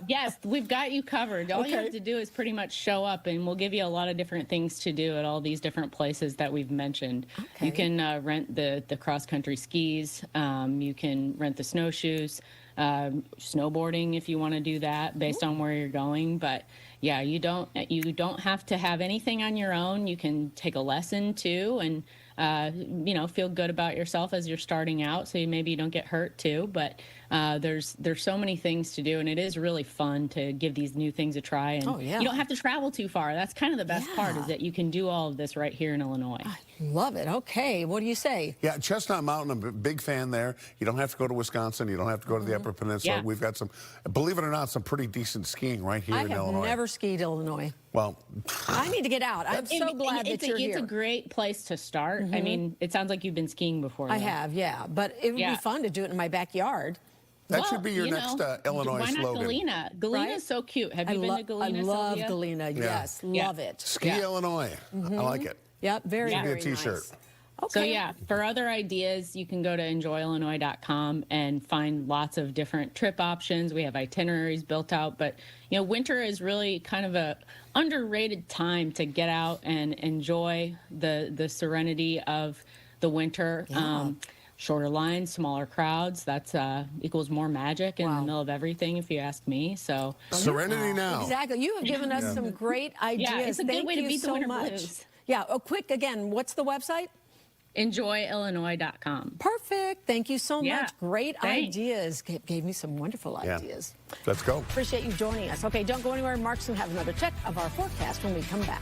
Yes, we've got you covered. All you have to do is pretty much show up, and we'll give you a lot of different things to do at all these different places that we've mentioned. You can rent the cross-country skis. You can rent the snowshoes, snowboarding if you want to do that based on where you're going. But yeah, you don't have to have anything on your own. You can take a lesson too, and you know, feel good about yourself as you're starting out, so maybe you don't get hurt too. But there's so many things to do, and it is really fun to give these new things a try. And you don't have to travel too far. That's kind of the best part, is that you can do all of this right here in Illinois. I love it. Okay, what do you say? Yeah, Chestnut Mountain, I'm a big fan there. You don't have to go to Wisconsin. You don't have to go to the Upper Peninsula. We've got some, believe it or not, some pretty decent skiing right here in Illinois. I have never skied Illinois. Well, I need to get out. I'm so glad that you're here. It's a great place to start. I mean, it sounds like you've been skiing before. I have, yeah. But it would be fun to do it in my backyard. That should be your next Illinois why not slogan. Galena? Galena's so cute. Have you been to Galena, I love Sylvia? Galena, yes. Love it. Ski Illinois. I like it. Yep, very, Should be very a T-shirt. nice. So yeah, for other ideas, you can go to enjoyillinois.com and find lots of different trip options. We have itineraries built out, but you know, winter is really kind of a underrated time to get out and enjoy the serenity of the winter. Shorter lines, smaller crowds, that's equals more magic in the middle of everything, if you ask me. So serenity now. Exactly. You have given us some great ideas. Yeah, it's a good way to beat the winter blues. Yeah, quick again, what's the website? enjoyillinois.com. Perfect. Thank you so Yeah, much. Great thanks. ideas. Gave me some wonderful ideas. Let's go. Appreciate you joining us. Okay, don't go anywhere. Mark's going to have another check of our forecast when we come back.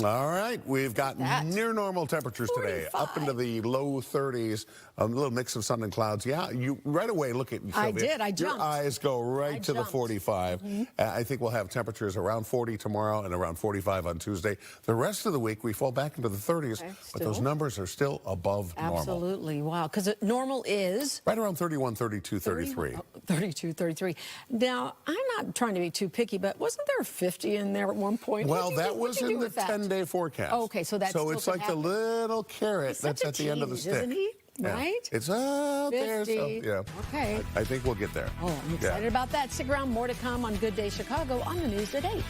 All right, we've got near normal temperatures today, up into the low 30s, a little mix of sun and clouds. Yeah, you right away look at Sylvia. I did, I jumped. Your eyes go right to the 45. I think we'll have temperatures around 40 tomorrow and around 45 on Tuesday. The rest of the week, we fall back into the 30s, but those numbers are still above normal. Absolutely, wow, because normal is? Right around 31, 32, 33. 32, 33. Now, I'm not trying to be too picky, but wasn't there 50 in there at one point? Well, that was in the 10-day forecast. Oh, okay, so that's so it's like the little carrot that's at the end of the stick. Isn't he? Yeah. Right? It's out there. So, yeah. Okay. I think we'll get there. Oh, I'm excited about that. Stick around. More to come on Good Day Chicago on the news at 8.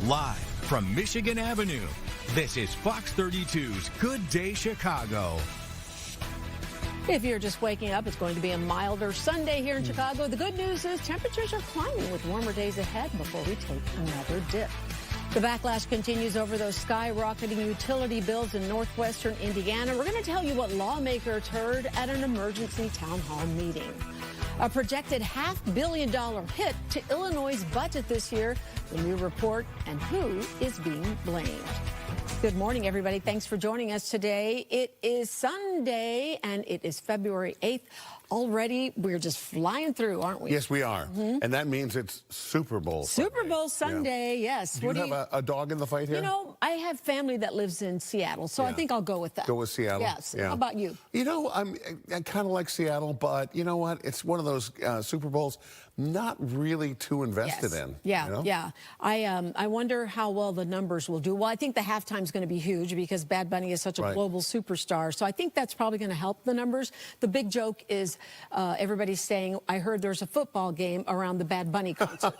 Live from Michigan Avenue, this is Fox 32's Good Day Chicago. If you're just waking up, it's going to be a milder Sunday here in Chicago. The good news is temperatures are climbing with warmer days ahead before we take another dip. The backlash continues over those skyrocketing utility bills in northwestern Indiana. We're going to tell you what lawmakers heard at an emergency town hall meeting. A projected $500 million hit to Illinois' budget this year. The new report and who is being blamed. Good morning, everybody. Thanks for joining us today. It is Sunday, and it is February 8th. Already, we're just flying through, aren't we? Yes, we are. And that means it's Super Bowl Sunday. Super Bowl Sunday, yes. Do you have a dog in the fight here? You know, I have family that lives in Seattle, so I think I'll go with that. Go with Seattle? Yes. Yeah. How about you? You know, I kind of like Seattle, but you know what? It's one of those Super Bowls not really too invested in. Yeah, you know? yeah. I wonder how well the numbers will do. Well, I think the halftime's going to be huge because Bad Bunny is such a global superstar. So I think that's probably going to help the numbers. The big joke is everybody's saying, I heard there's a football game around the Bad Bunny concert.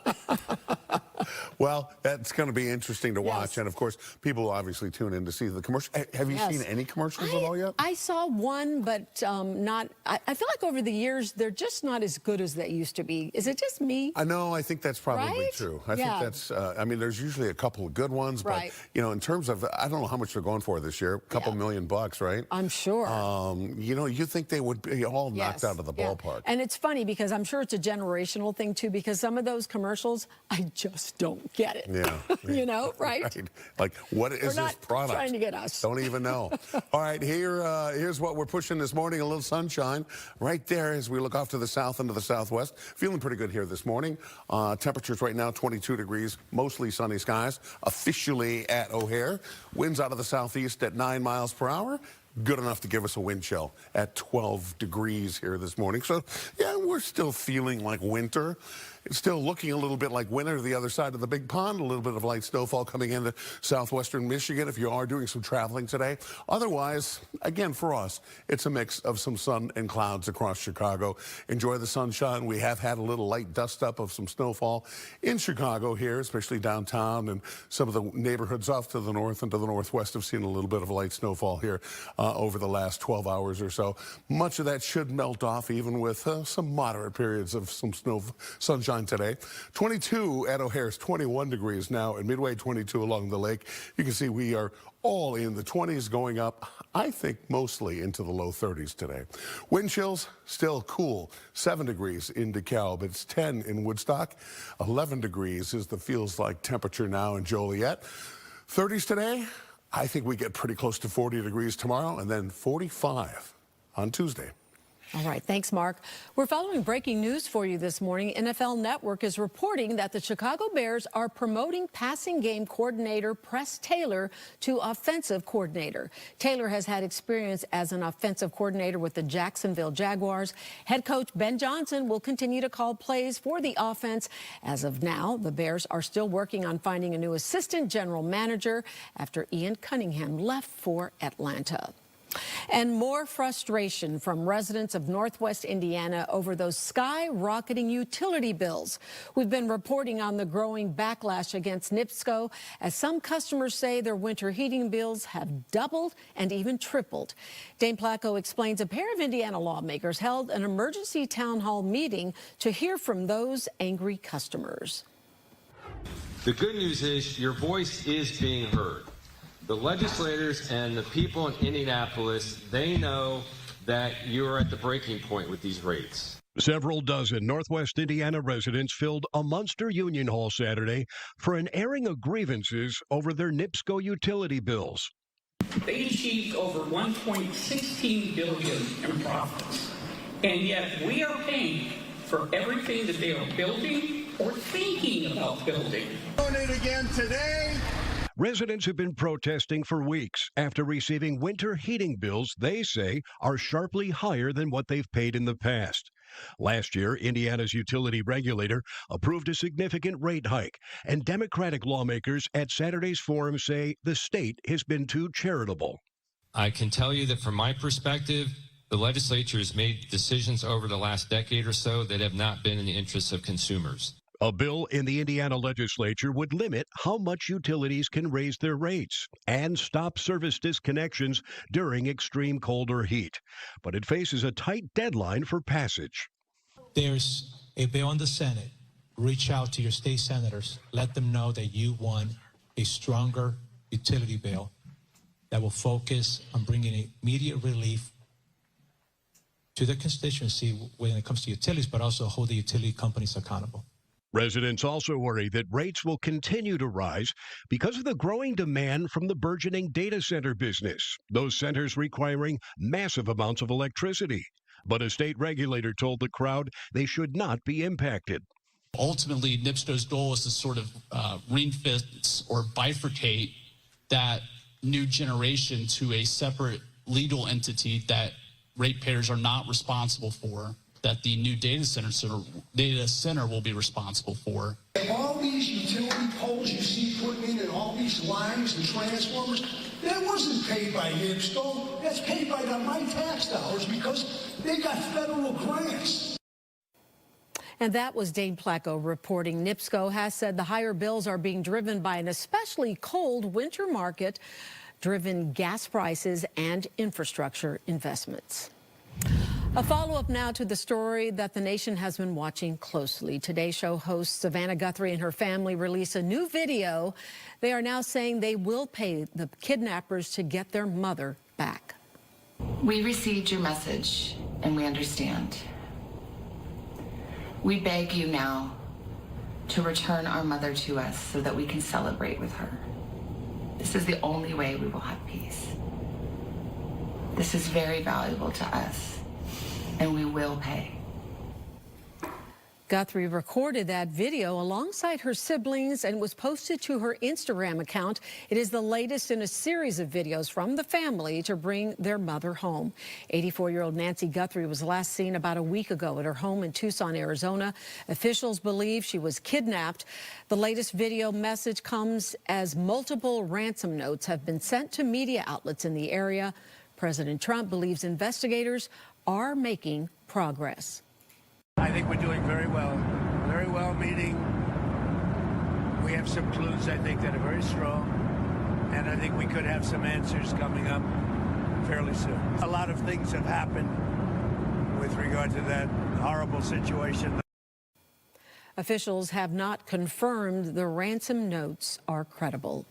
Well, that's going to be interesting to watch. And, of course, people will obviously tune in to see the commercial. Have you seen any commercials at all yet? I saw one, but not. I feel like over the years, they're just not as good as they used to be. Is it just me? I know. I think that's probably true. I think that's, I mean, there's usually a couple of good ones. But, you know, in terms of, I don't know how much they're going for this year. A couple $1,000,000, right? I'm sure. You know, you think they would be all knocked out of the ballpark. And it's funny because I'm sure it's a generational thing, too, because some of those commercials, I just don't get it. Yeah. You know, right? Like, what is this product? Trying to get us. Don't even know. All right, here's what we're pushing this morning. A little sunshine right there as we look off to the south and to the southwest. Feeling pretty good here this morning. Temperatures right now 22 degrees, mostly sunny skies. Officially at O'Hare. Winds out of the southeast at 9 miles per hour. Good enough to give us a wind chill at 12 degrees here this morning. So, yeah, we're still feeling like winter. It's still looking a little bit like winter the other side of the big pond. A little bit of light snowfall coming into southwestern Michigan if you are doing some traveling today. Otherwise, again, for us, it's a mix of some sun and clouds across Chicago. Enjoy the sunshine. We have had a little light dust up of some snowfall in Chicago here, especially downtown, and some of the neighborhoods off to the north and to the northwest have seen a little bit of a light snowfall here over the last 12 hours or so. Much of that should melt off, even with some moderate periods of some sunshine today. 22 at O'Hare's, 21 degrees now, and Midway 22 along the lake. You can see we are all in the 20s, going up, I think, mostly into the low 30s today. Wind chills still cool, 7 degrees in DeKalb. It's 10 in Woodstock. 11 degrees is the feels like temperature now in Joliet. 30s today. I think we get pretty close to 40 degrees tomorrow, and then 45 on Tuesday. All right. Thanks, Mark. We're following breaking news for you this morning. NFL Network is reporting that the Chicago Bears are promoting passing game coordinator Press Taylor to offensive coordinator. Taylor has had experience as an offensive coordinator with the Jacksonville Jaguars. Head coach Ben Johnson will continue to call plays for the offense. As of now, the Bears are still working on finding a new assistant general manager after Ian Cunningham left for Atlanta. And more frustration from residents of Northwest Indiana over those skyrocketing utility bills. We've been reporting on the growing backlash against NIPSCO as some customers say their winter heating bills have doubled and even tripled. Dane Placco explains a pair of Indiana lawmakers held an emergency town hall meeting to hear from those angry customers. The good news is your voice is being heard. The legislators and the people in Indianapolis, they know that you're at the breaking point with these rates. Several dozen Northwest Indiana residents filled a Munster Union Hall Saturday for an airing of grievances over their NIPSCO utility bills. They achieved over $1.16 billion in profits, and yet we are paying for everything that they are building or thinking about building. Donate again today. Residents have been protesting for weeks after receiving winter heating bills they say are sharply higher than what they've paid in the past. Last year, Indiana's utility regulator approved a significant rate hike, and Democratic lawmakers at Saturday's forum say the state has been too charitable. I can tell you that from my perspective, the legislature has made decisions over the last decade or so that have not been in the interests of consumers. A bill in the Indiana legislature would limit how much utilities can raise their rates and stop service disconnections during extreme cold or heat. But it faces a tight deadline for passage. There's a bill in the Senate. Reach out to your state senators. Let them know that you want a stronger utility bill that will focus on bringing immediate relief to the constituency when it comes to utilities, but also hold the utility companies accountable. Residents also worry that rates will continue to rise because of the growing demand from the burgeoning data center business, those centers requiring massive amounts of electricity. But a state regulator told the crowd they should not be impacted. Ultimately, NIPSCO's goal is to sort of ring-fence or bifurcate that new generation to a separate legal entity that ratepayers are not responsible for, that the new data center will be responsible for. All these utility poles you see put in and all these lines and transformers, that wasn't paid by NIPSCO. That's paid by my tax dollars because they got federal grants. And that was Dane Placco reporting. NIPSCO has said the higher bills are being driven by an especially cold winter market, driven gas prices and infrastructure investments. A follow-up now to the story that the nation has been watching closely. Today Show host Savannah Guthrie and her family release a new video. They are now saying they will pay the kidnappers to get their mother back. We received your message and we understand. We beg you now to return our mother to us so that we can celebrate with her. This is the only way we will have peace. This is very valuable to us, and we will pay. Guthrie recorded that video alongside her siblings and was posted to her Instagram account. It is the latest in a series of videos from the family to bring their mother home. 84-year-old Nancy Guthrie was last seen about a week ago at her home in Tucson, Arizona. Officials believe she was kidnapped. The latest video message comes as multiple ransom notes have been sent to media outlets in the area. President Trump believes investigators are making progress. I think we're doing very well meaning we have some clues, I think, that are very strong, and I think we could have some answers coming up fairly soon. A lot of things have happened with regard to that horrible situation. Officials have not confirmed the ransom notes are credible.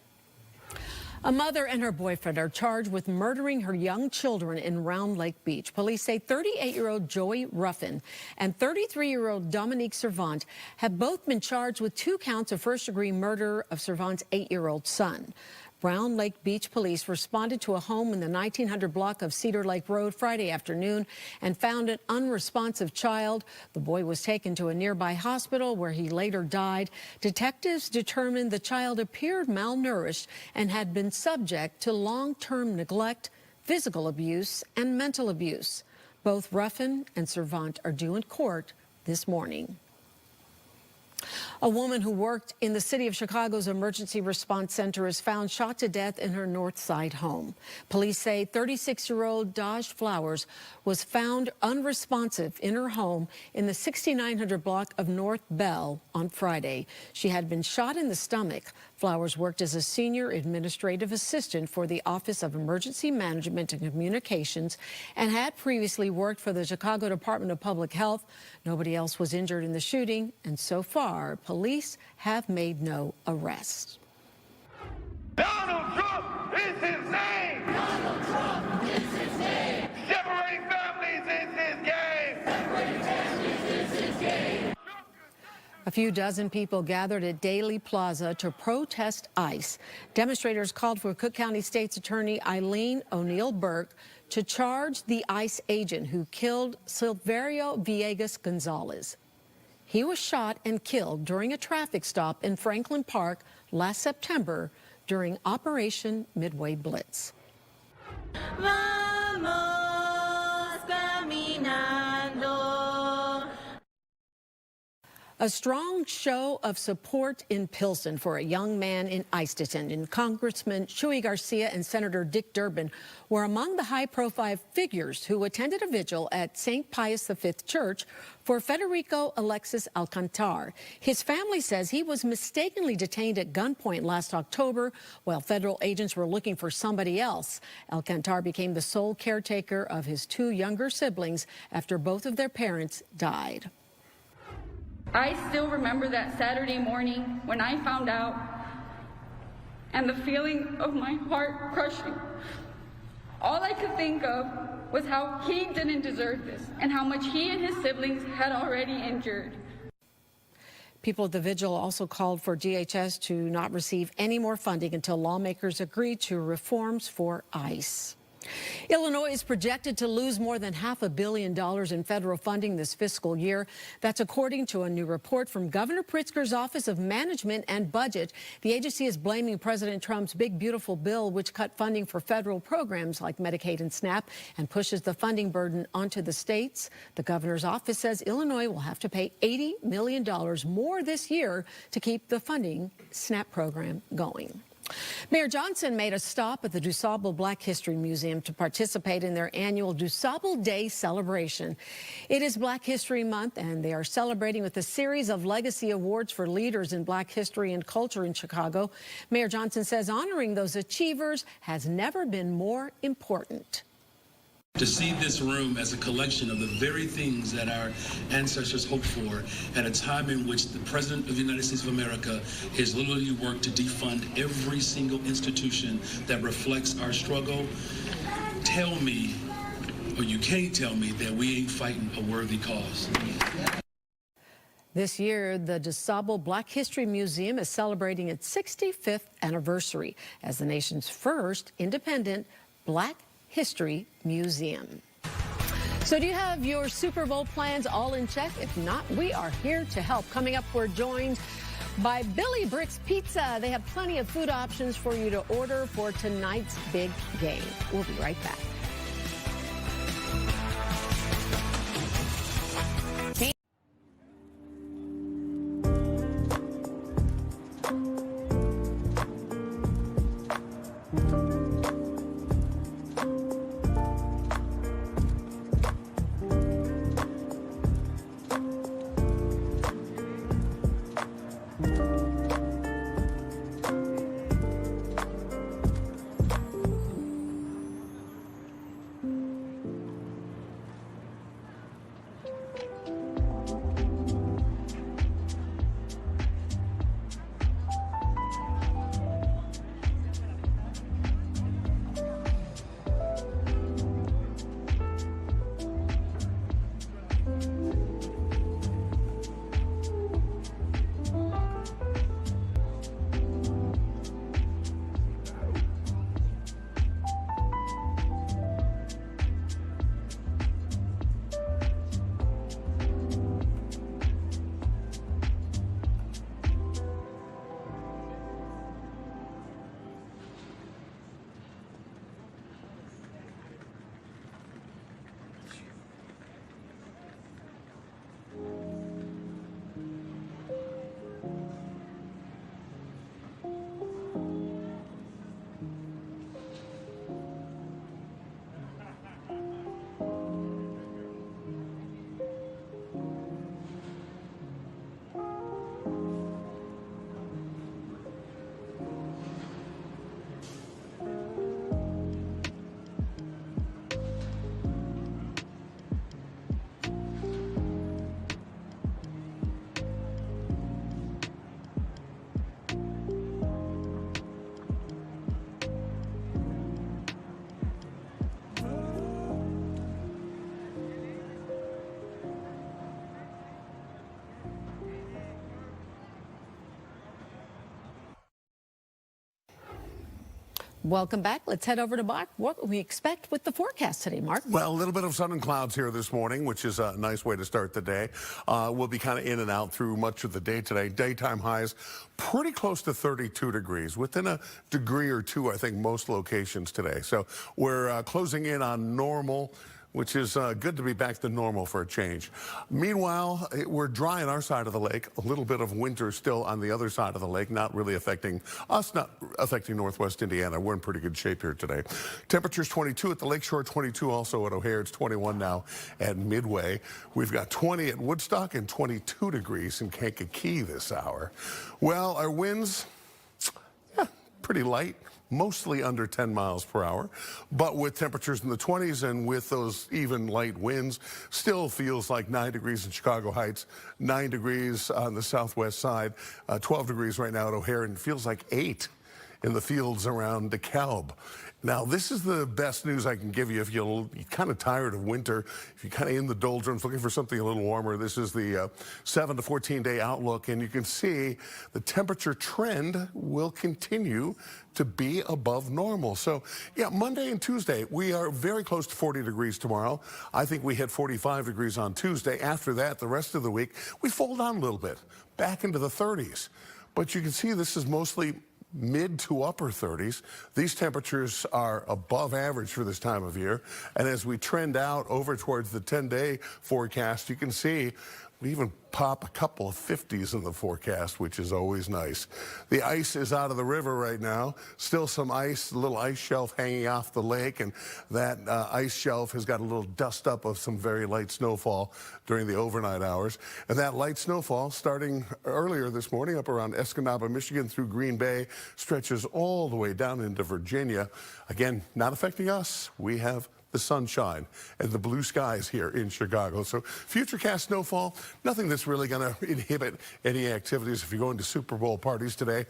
A mother and her boyfriend are charged with murdering her young children in Round Lake Beach. Police say 38-year-old Joey Ruffin and 33-year-old Dominique Servant have both been charged with 2 counts of first-degree murder of Servant's 8-year-old son. Round Lake Beach police responded to a home in the 1900 block of Cedar Lake Road Friday afternoon and found an unresponsive child. The boy was taken to a nearby hospital where he later died. Detectives determined the child appeared malnourished and had been subject to long-term neglect, physical abuse, and mental abuse. Both Ruffin and Servant are due in court this morning. A woman who worked in the city of Chicago's emergency response center is found shot to death in her North Side home. Police say 36-year-old Daj Flowers was found unresponsive in her home in the 6900 block of North Bell on Friday. She had been shot in the stomach. Flowers worked as a senior administrative assistant for the Office of Emergency Management and Communications and had previously worked for the Chicago Department of Public Health. Nobody else was injured in the shooting, and so far, police have made no arrests. Donald Trump is his name! Donald Trump is his name! Separating families is his game! Separating families is his game! A few dozen people gathered at Daley Plaza to protest ICE. Demonstrators called for Cook County State's Attorney Eileen O'Neill Burke to charge the ICE agent who killed Silverio Villegas Gonzalez. He was shot and killed during a traffic stop in Franklin Park last September during Operation Midway Blitz. Vamos caminando. A strong show of support in Pilsen for a young man in ICE detention. Congressman Chuy Garcia and Senator Dick Durbin were among the high-profile figures who attended a vigil at St. Pius V Church for Federico Alexis Alcantar. His family says he was mistakenly detained at gunpoint last October while federal agents were looking for somebody else. Alcantar became the sole caretaker of his 2 younger siblings after both of their parents died. I still remember that Saturday morning when I found out, and the feeling of my heart crushing. All I could think of was how he didn't deserve this and how much he and his siblings had already endured. People at the vigil also called for DHS to not receive any more funding until lawmakers agree to reforms for ICE. Illinois is projected to lose more than $500 million in federal funding this fiscal year. That's according to a new report from Governor Pritzker's Office of Management and Budget. The agency is blaming President Trump's big, beautiful bill, which cut funding for federal programs like Medicaid and SNAP and pushes the funding burden onto the states. The governor's office says Illinois will have to pay $80 million more this year to keep the funding SNAP program going. Mayor Johnson made a stop at the DuSable Black History Museum to participate in their annual DuSable Day celebration. It is Black History Month, and they are celebrating with a series of legacy awards for leaders in Black history and culture in Chicago. Mayor Johnson says honoring those achievers has never been more important. To see this room as a collection of the very things that our ancestors hoped for at a time in which the President of the United States of America has literally worked to defund every single institution that reflects our struggle, tell me, or you can't tell me, that we ain't fighting a worthy cause. This year, the DuSable Black History Museum is celebrating its 65th anniversary as the nation's first independent Black History Museum. So do you have your Super Bowl plans all in check? If not, we are here to help. Coming up, we're joined by Billy Brick's Pizza. They have plenty of food options for you to order for tonight's big game. We'll be right back. Welcome back. Let's head over to Mark. What we expect with the forecast today, Mark? Well, a little bit of sun and clouds here this morning, which is a nice way to start the day. We'll be kind of in and out through much of the day today. Daytime highs pretty close to 32 degrees, within a degree or two, I think, most locations today. So we're closing in on normal, which is good to be back to normal for a change. Meanwhile, we're dry on our side of the lake. A little bit of winter still on the other side of the lake, not really affecting us, not affecting Northwest Indiana. We're in pretty good shape here today. Temperatures 22 at the lakeshore, 22 also at O'Hare. It's 21 now at Midway. We've got 20 at Woodstock and 22 degrees in Kankakee this hour. Well, our winds, pretty light. Mostly under 10 miles per hour, but with temperatures in the 20s and with those even light winds, still feels like 9 degrees in Chicago Heights, 9 degrees on the southwest side, 12 degrees right now at O'Hare, and feels like 8 in the fields around DeKalb. Now, this is the best news I can give you if you're kind of tired of winter, if you're kind of in the doldrums, looking for something a little warmer. This is the 7 to 14-day outlook, and you can see the temperature trend will continue to be above normal. So, yeah, Monday and Tuesday, we are very close to 40 degrees tomorrow. I think we hit 45 degrees on Tuesday. After that, the rest of the week, we fall down a little bit, back into the 30s. But you can see this is mostly mid to upper 30s. These temperatures are above average for this time of year. And as we trend out over towards the 10-day forecast, you can see We even pop a couple of 50s in the forecast, which is always nice. The ice is out of the river right now. Still some ice, a little ice shelf hanging off the lake, and that ice shelf has got a little dust up of some very light snowfall during the overnight hours. And that light snowfall, starting earlier this morning up around Escanaba, Michigan, through Green Bay, stretches all the way down into Virginia. Again, not affecting us. We have the sunshine and the blue skies here in Chicago. So futurecast snowfall, nothing that's really going to inhibit any activities. If you're going to Super Bowl parties today,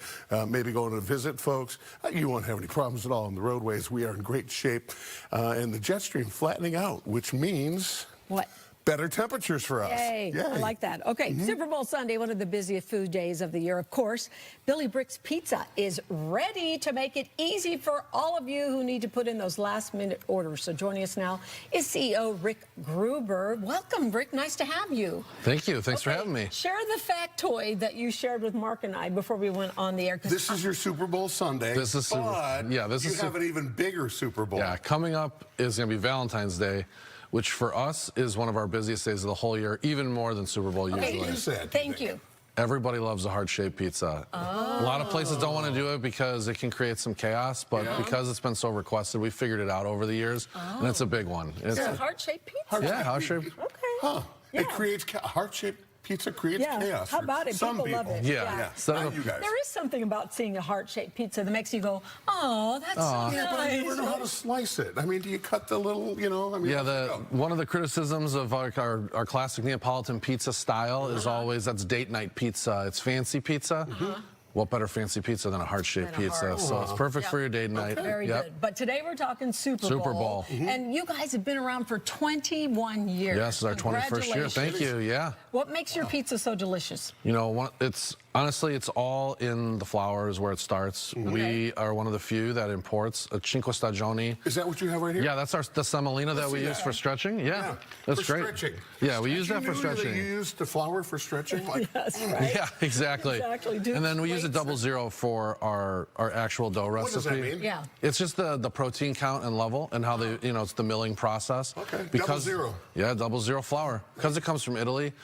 maybe going to visit folks, you won't have any problems at all on the roadways. We are in great shape. And the jet stream flattening out, which means... What? Better temperatures for us. Yay. I like that. Okay, Super Bowl Sunday, one of the busiest food days of the year, of course. Billy Brick's Pizza is ready to make it easy for all of you who need to put in those last-minute orders. So joining us now is CEO Rick Gruber. Welcome, Rick. Nice to have you. Thank you. Thanks for having me. Share the factoid that you shared with Mark and I before we went on the air. This is your Super Bowl Sunday. This is you have an even bigger Super Bowl. Yeah, coming up is going to be Valentine's Day, which for us is one of our busiest days of the whole year, even more than Super Bowl usually. Thank you. Everybody loves a heart-shaped pizza. A lot of places don't want to do it because it can create some chaos, but because it's been so requested, we figured it out over the years, and it's a big one. It's a heart-shaped pizza? Yeah, heart-shaped. Okay. Huh. It creates heart-shaped pizza creates chaos. How about it? Some People love it. Yeah. Not you guys. There is something about seeing a heart-shaped pizza that makes you go, oh, that's so nice. Yeah, but I never know how to slice it. I mean, do you cut the little, you know? I mean, one of the criticisms of our classic Neapolitan pizza style is always that's date night pizza. It's fancy pizza. What better fancy pizza than a heart-shaped pizza? So it's perfect for your date night. Very good. But today we're talking Super Bowl. And you guys have been around for 21 years. Yes, it's our 21st year. Thank you. Yeah. What makes your pizza so delicious? You know, honestly, it's all in the flour is where it starts. We are one of the few that imports a Cinque Stagioni. Is that what you have right here? Yeah, that's the semolina that we use for stretching. Yeah, that's for great. Stretching. Yeah, we use that for stretching. You use the flour for stretching? Yes, right. Yeah, exactly. And then we use a 00 for our actual dough recipe. What does that mean? Yeah. It's just the protein count and level and how they, it's the milling process. Okay, because, 00. Yeah, 00 flour. Because it comes from Italy,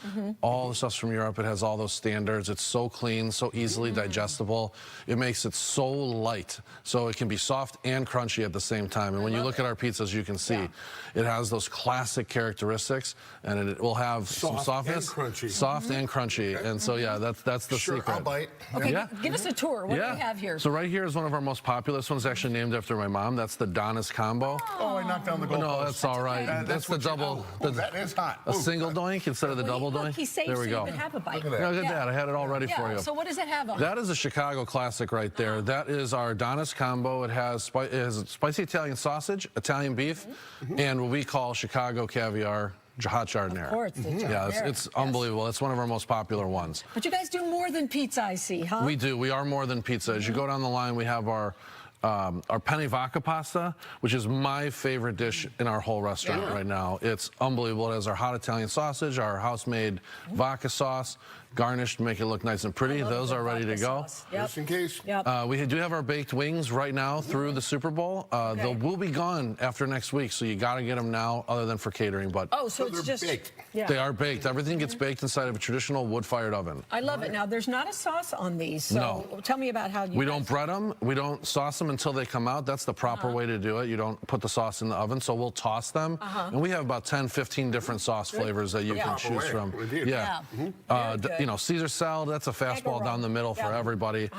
all the stuff's from Europe. It has all those standards. It's so clean, so easily digestible. It makes it so light, so it can be soft and crunchy at the same time. And when you look at our pizzas, you can see it has those classic characteristics, and it will have some softness, soft and crunchy. And so, yeah, that's the secret. I'll bite. Okay, give us a tour. What do we have here? So right here is one of our most popular. This one's actually named after my mom. That's the Donna's Combo. Oh, I knocked down the goalpost. No, that's all right. That's the double. That is hot. A single doink instead of the double doink. He saved there we so go. you could have a bite. Look at that. I had it all ready for you. So what does it have on it? That is a Chicago classic right there. That is our Donna's Combo. It has spicy Italian sausage, Italian beef, and what we call Chicago caviar. Hot jardinera. Of course, it's unbelievable. It's one of our most popular ones. But you guys do more than pizza, I see, huh? We do. We are more than pizza. As you go down the line, we have our penne vodka pasta, which is my favorite dish in our whole restaurant right now. It's unbelievable. It has our hot Italian sausage, our house-made vodka sauce, garnished to make it look nice and pretty. Those are ready to go. Just in case. We do have our baked wings right now through the Super Bowl. They will be gone after next week, so you got to get them now, other than for catering. But so it's just baked. They are baked. Everything gets baked inside of a traditional wood-fired oven. I love it. Now, there's not a sauce on these, so tell me about how you. We don't bread them. We don't sauce them until they come out. That's the proper way to do it. You don't put the sauce in the oven, so we'll toss them. And we have about 10, 15 different sauce flavors that you can choose from. You know, Caesar salad, that's a fastball down the middle for everybody.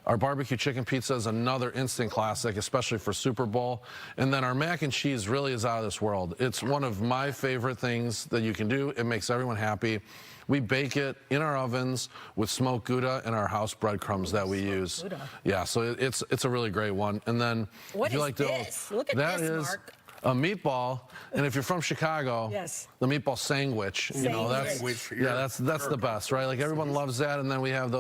Our barbecue chicken pizza is another instant classic, especially for Super Bowl. And then our mac and cheese really is out of this world. It's one of my favorite things that you can do. It makes everyone happy. We bake it in our ovens with smoked Gouda and our house breadcrumbs that we use. Gouda. Yeah, so it's a really great one. And then what if you is like this? Look at that this, is Mark. a meatball, and if you're from Chicago, the meatball sandwich. You know, that's the best, right? Like everyone loves that. And then we have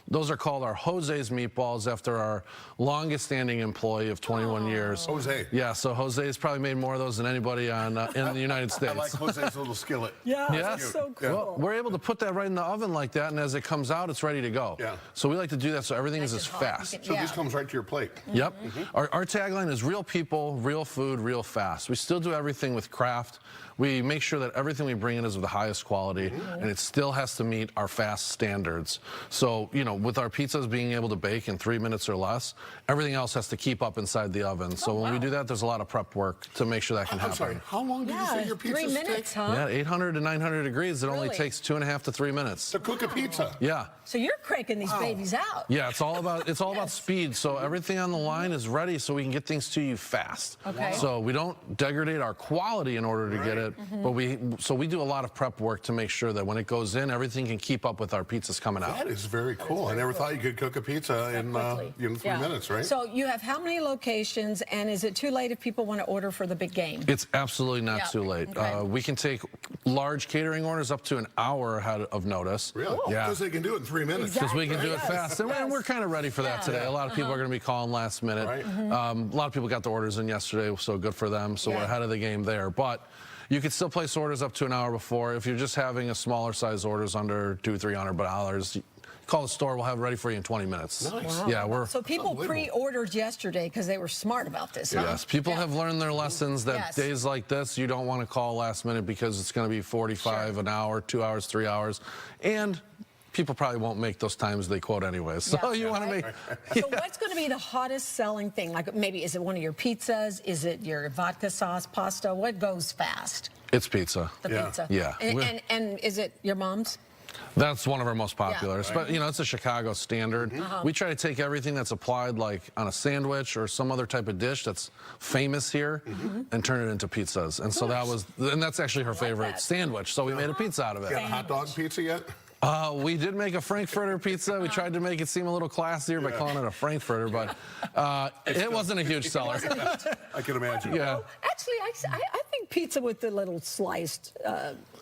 those are called our Jose's meatballs after our longest standing employee of 21 years. Jose. Yeah, so Jose's probably made more of those than anybody in the United States. I like Jose's little skillet. That's so cool. Well, we're able to put that right in the oven like that, and as it comes out, it's ready to go. So we like to do that so everything is fast. So this comes right to your plate. Yep. Our tagline is real people, real food, real fast. fast. We still do everything with craft. We make sure that everything we bring in is of the highest quality, and it still has to meet our fast standards. So, you know, with our pizzas being able to bake in 3 minutes or less, everything else has to keep up inside the oven. So when we do that, there's a lot of prep work to make sure that can happen. I'm sorry, how long did you say your pizzas 3 minutes, take? huh? Yeah, 800 to 900 degrees. It only Really? takes 2.5 to 3 minutes. To cook a pizza? Yeah. So you're cranking these babies out. Yeah, it's all about speed. So everything on the line is ready so we can get things to you fast. Okay. So we don't degrade our quality in order to get it, but we do a lot of prep work to make sure that when it goes in, everything can keep up with our pizzas coming out. That is very cool. I never thought you could cook a pizza in 3 minutes, right? So you have how many locations, and is it too late if people want to order for the big game? It's absolutely not too late. Okay. We can take large catering orders up to an hour ahead of notice. Really? Yeah. Because they can do it in 3 minutes. Because we can do it fast. And we're kind of ready for that today. A lot of people are going to be calling last minute. Right. A lot of people got the orders in yesterday, so good for them. So we're ahead of the game there. But you can still place orders up to an hour before. If you're just having a smaller size orders under $200-300, call the store. We'll have it ready for you in 20 minutes. Nice. Wow. Yeah, So people pre-ordered yesterday because they were smart about this, huh? Yes, people have learned their lessons that Yes. days like this, you don't want to call last minute because it's going to be 45 an hour, 2 hours, 3 hours. And people probably won't make those times they quote anyway. So you want to make... So what's going to be the hottest selling thing? Like maybe, is it one of your pizzas? Is it your vodka sauce pasta? What goes fast? It's pizza. The pizza. Yeah. And is it your mom's? That's one of our most popular. Yeah. But, you know, it's a Chicago standard. We try to take everything that's applied like on a sandwich or some other type of dish that's famous here and turn it into pizzas. And so that's actually her favorite sandwich. So we made a pizza out of it. Got a hot dog pizza yet? We did make a Frankfurter pizza. We tried to make it seem a little classier by calling it a Frankfurter, but it wasn't a huge seller. I can imagine. Yeah. Actually, I think pizza with the little sliced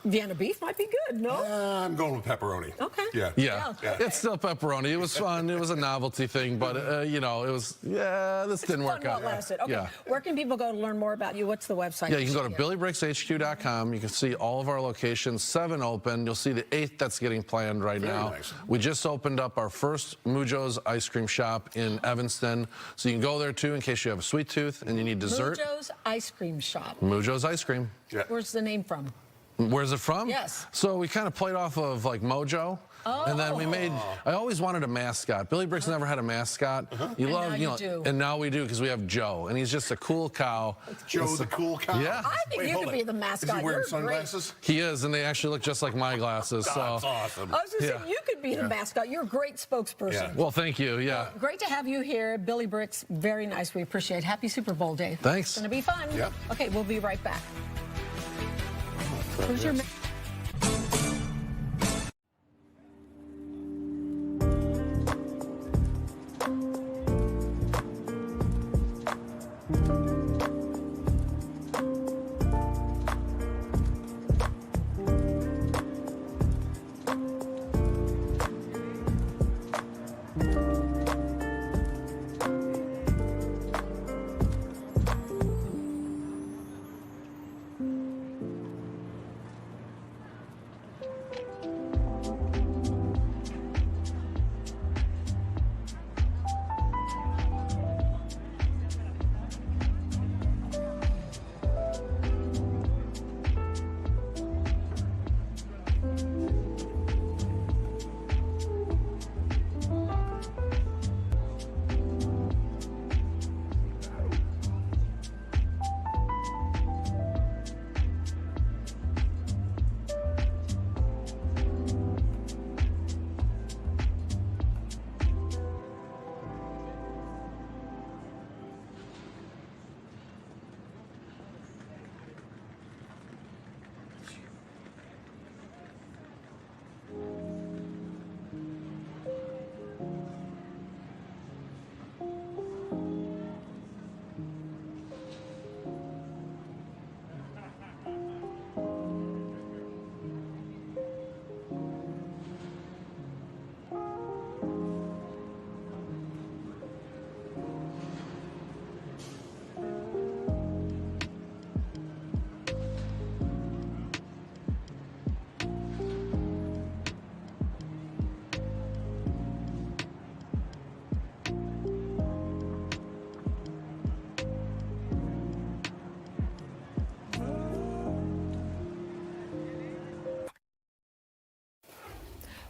Vienna beef might be good, no? I'm going with pepperoni. Okay. Yeah. It's still pepperoni. It was fun. It was a novelty thing, but, you know, it was, this didn't work out. Lasted. Okay. Yeah. Where can people go to learn more about you? What's the website? Yeah, you can go to BillyBricksHQ.com. You can see all of our locations, 7 open. You'll see the 8th that's getting planned right now. Nice. We just opened up our first Mujo's ice cream shop in Evanston. So you can go there too in case you have a sweet tooth and you need dessert. Mujo's ice cream shop. Mujo's ice cream. Where's the name from? Where's it from? Yes. So we kind of played off of like Mojo. And then we made, I always wanted a mascot. Billy Bricks never had a mascot. You love, now you know, you do. and now we do because we have Joe. And he's just a cool cow. Joe the cool cow? Yeah. I think you could be the mascot. Is he wearing You're sunglasses? He is, and they actually look just like my glasses. So. That's awesome. I was just saying, you could be the mascot. You're a great spokesperson. Well, thank you. Yeah. Great to have you here. Billy Bricks, very nice. We appreciate it. Happy Super Bowl day. Thanks. It's going to be fun. Yep. Okay, we'll be right back. Who's your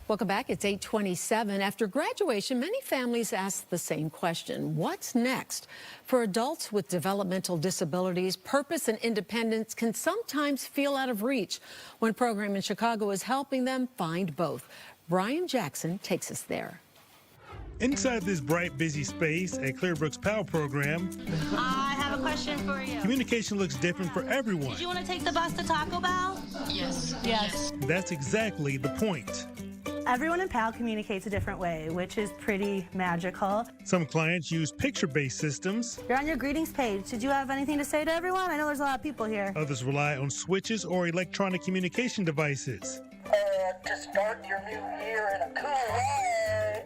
Welcome back. It's 8:27. After graduation, many families ask the same question. What's next? For adults with developmental disabilities, purpose and independence can sometimes feel out of reach. One program in Chicago is helping them find both. Brian Jackson takes us there. Inside this bright, busy space at Clearbrook's PAL program, I have a question for you. communication looks different for everyone. Did you want to take the bus to Taco Bell? Yes. Yes. That's exactly the point. Everyone in PAL communicates a different way, which is pretty magical. Some clients use picture-based systems. You're on your greetings page. Did you have anything to say to everyone? I know there's a lot of people here. Others rely on switches or electronic communication devices. To start your new year in a cool way.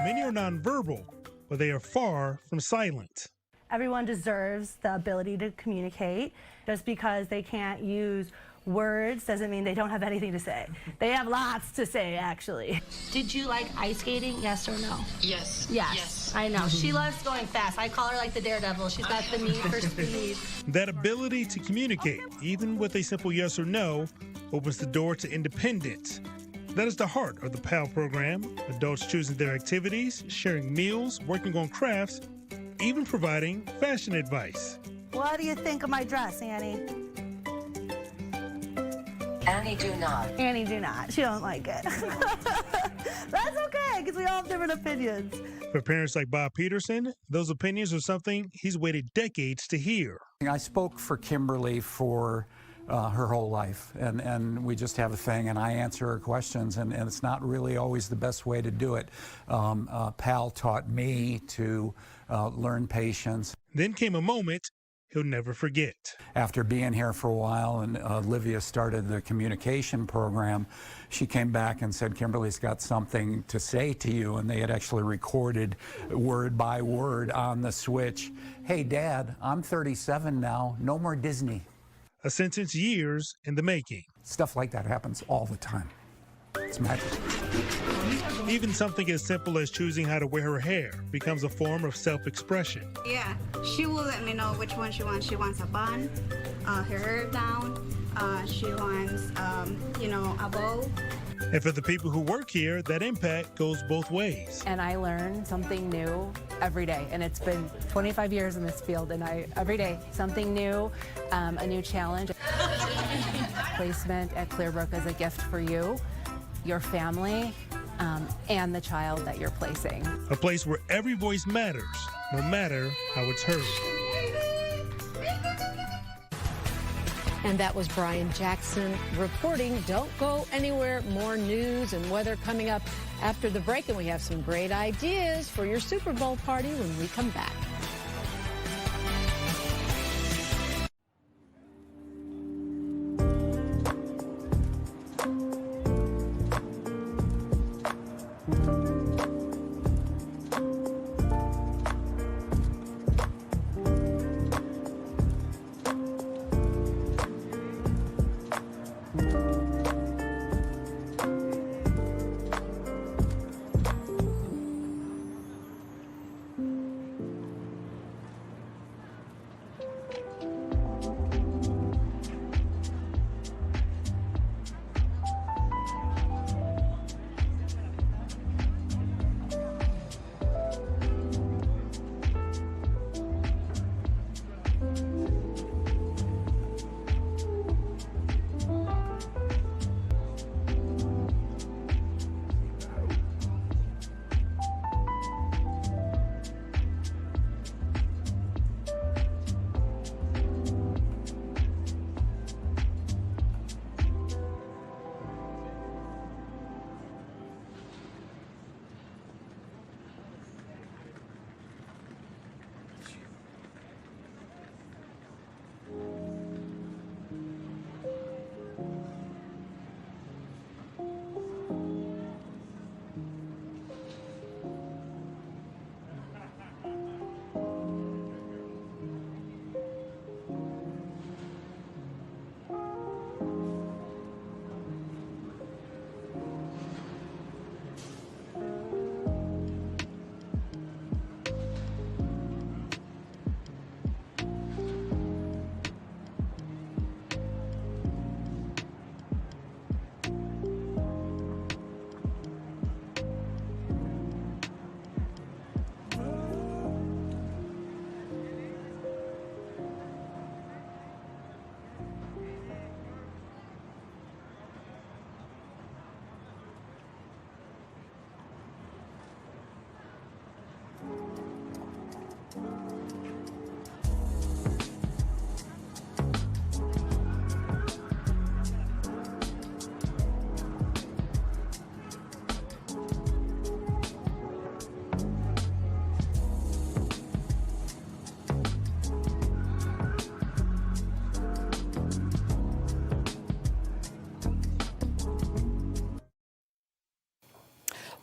Many are nonverbal, but they are far from silent. Everyone deserves the ability to communicate. Just because they can't use words doesn't mean they don't have anything to say. They have lots to say, actually. Did you like ice skating, yes or no? Yes. Yes. I know. She loves going fast. I call her like the daredevil. She's got the need for speed. That ability to communicate, even with a simple yes or no, opens the door to independence. That is the heart of the PAL program. Adults choosing their activities, sharing meals, working on crafts, even providing fashion advice. What do you think of my dress, Annie? Annie do not. Annie do not. She don't like it. That's okay, because we all have different opinions. For parents like Bob Peterson, those opinions are something he's waited decades to hear. I spoke for Kimberly for her whole life, and we just have a thing, and I answer her questions, and it's not really always the best way to do it. PAL taught me to learn patience. Then came a moment he'll never forget. After being here for a while and Olivia started the communication program, she came back and said, Kimberly's got something to say to you, and they had actually recorded word by word on the switch. Hey, Dad, I'm 37 now, no more Disney. A sentence years in the making. Stuff like that happens all the time. It's magic. Even something as simple as choosing how to wear her hair becomes a form of self-expression. Yeah, she will let me know which one she wants. She wants a bun, her hair down, she wants, a bow. And for the people who work here, that impact goes both ways. And I learn something new every day. And it's been 25 years in this field, and every day, something new, a new challenge. Placement at Clearbrook is a gift for you, your family, and the child that you're placing. A place where every voice matters, no matter how it's heard. And that was Brian Jackson reporting. Don't go anywhere. More news and weather coming up after the break. And we have some great ideas for your Super Bowl party when we come back.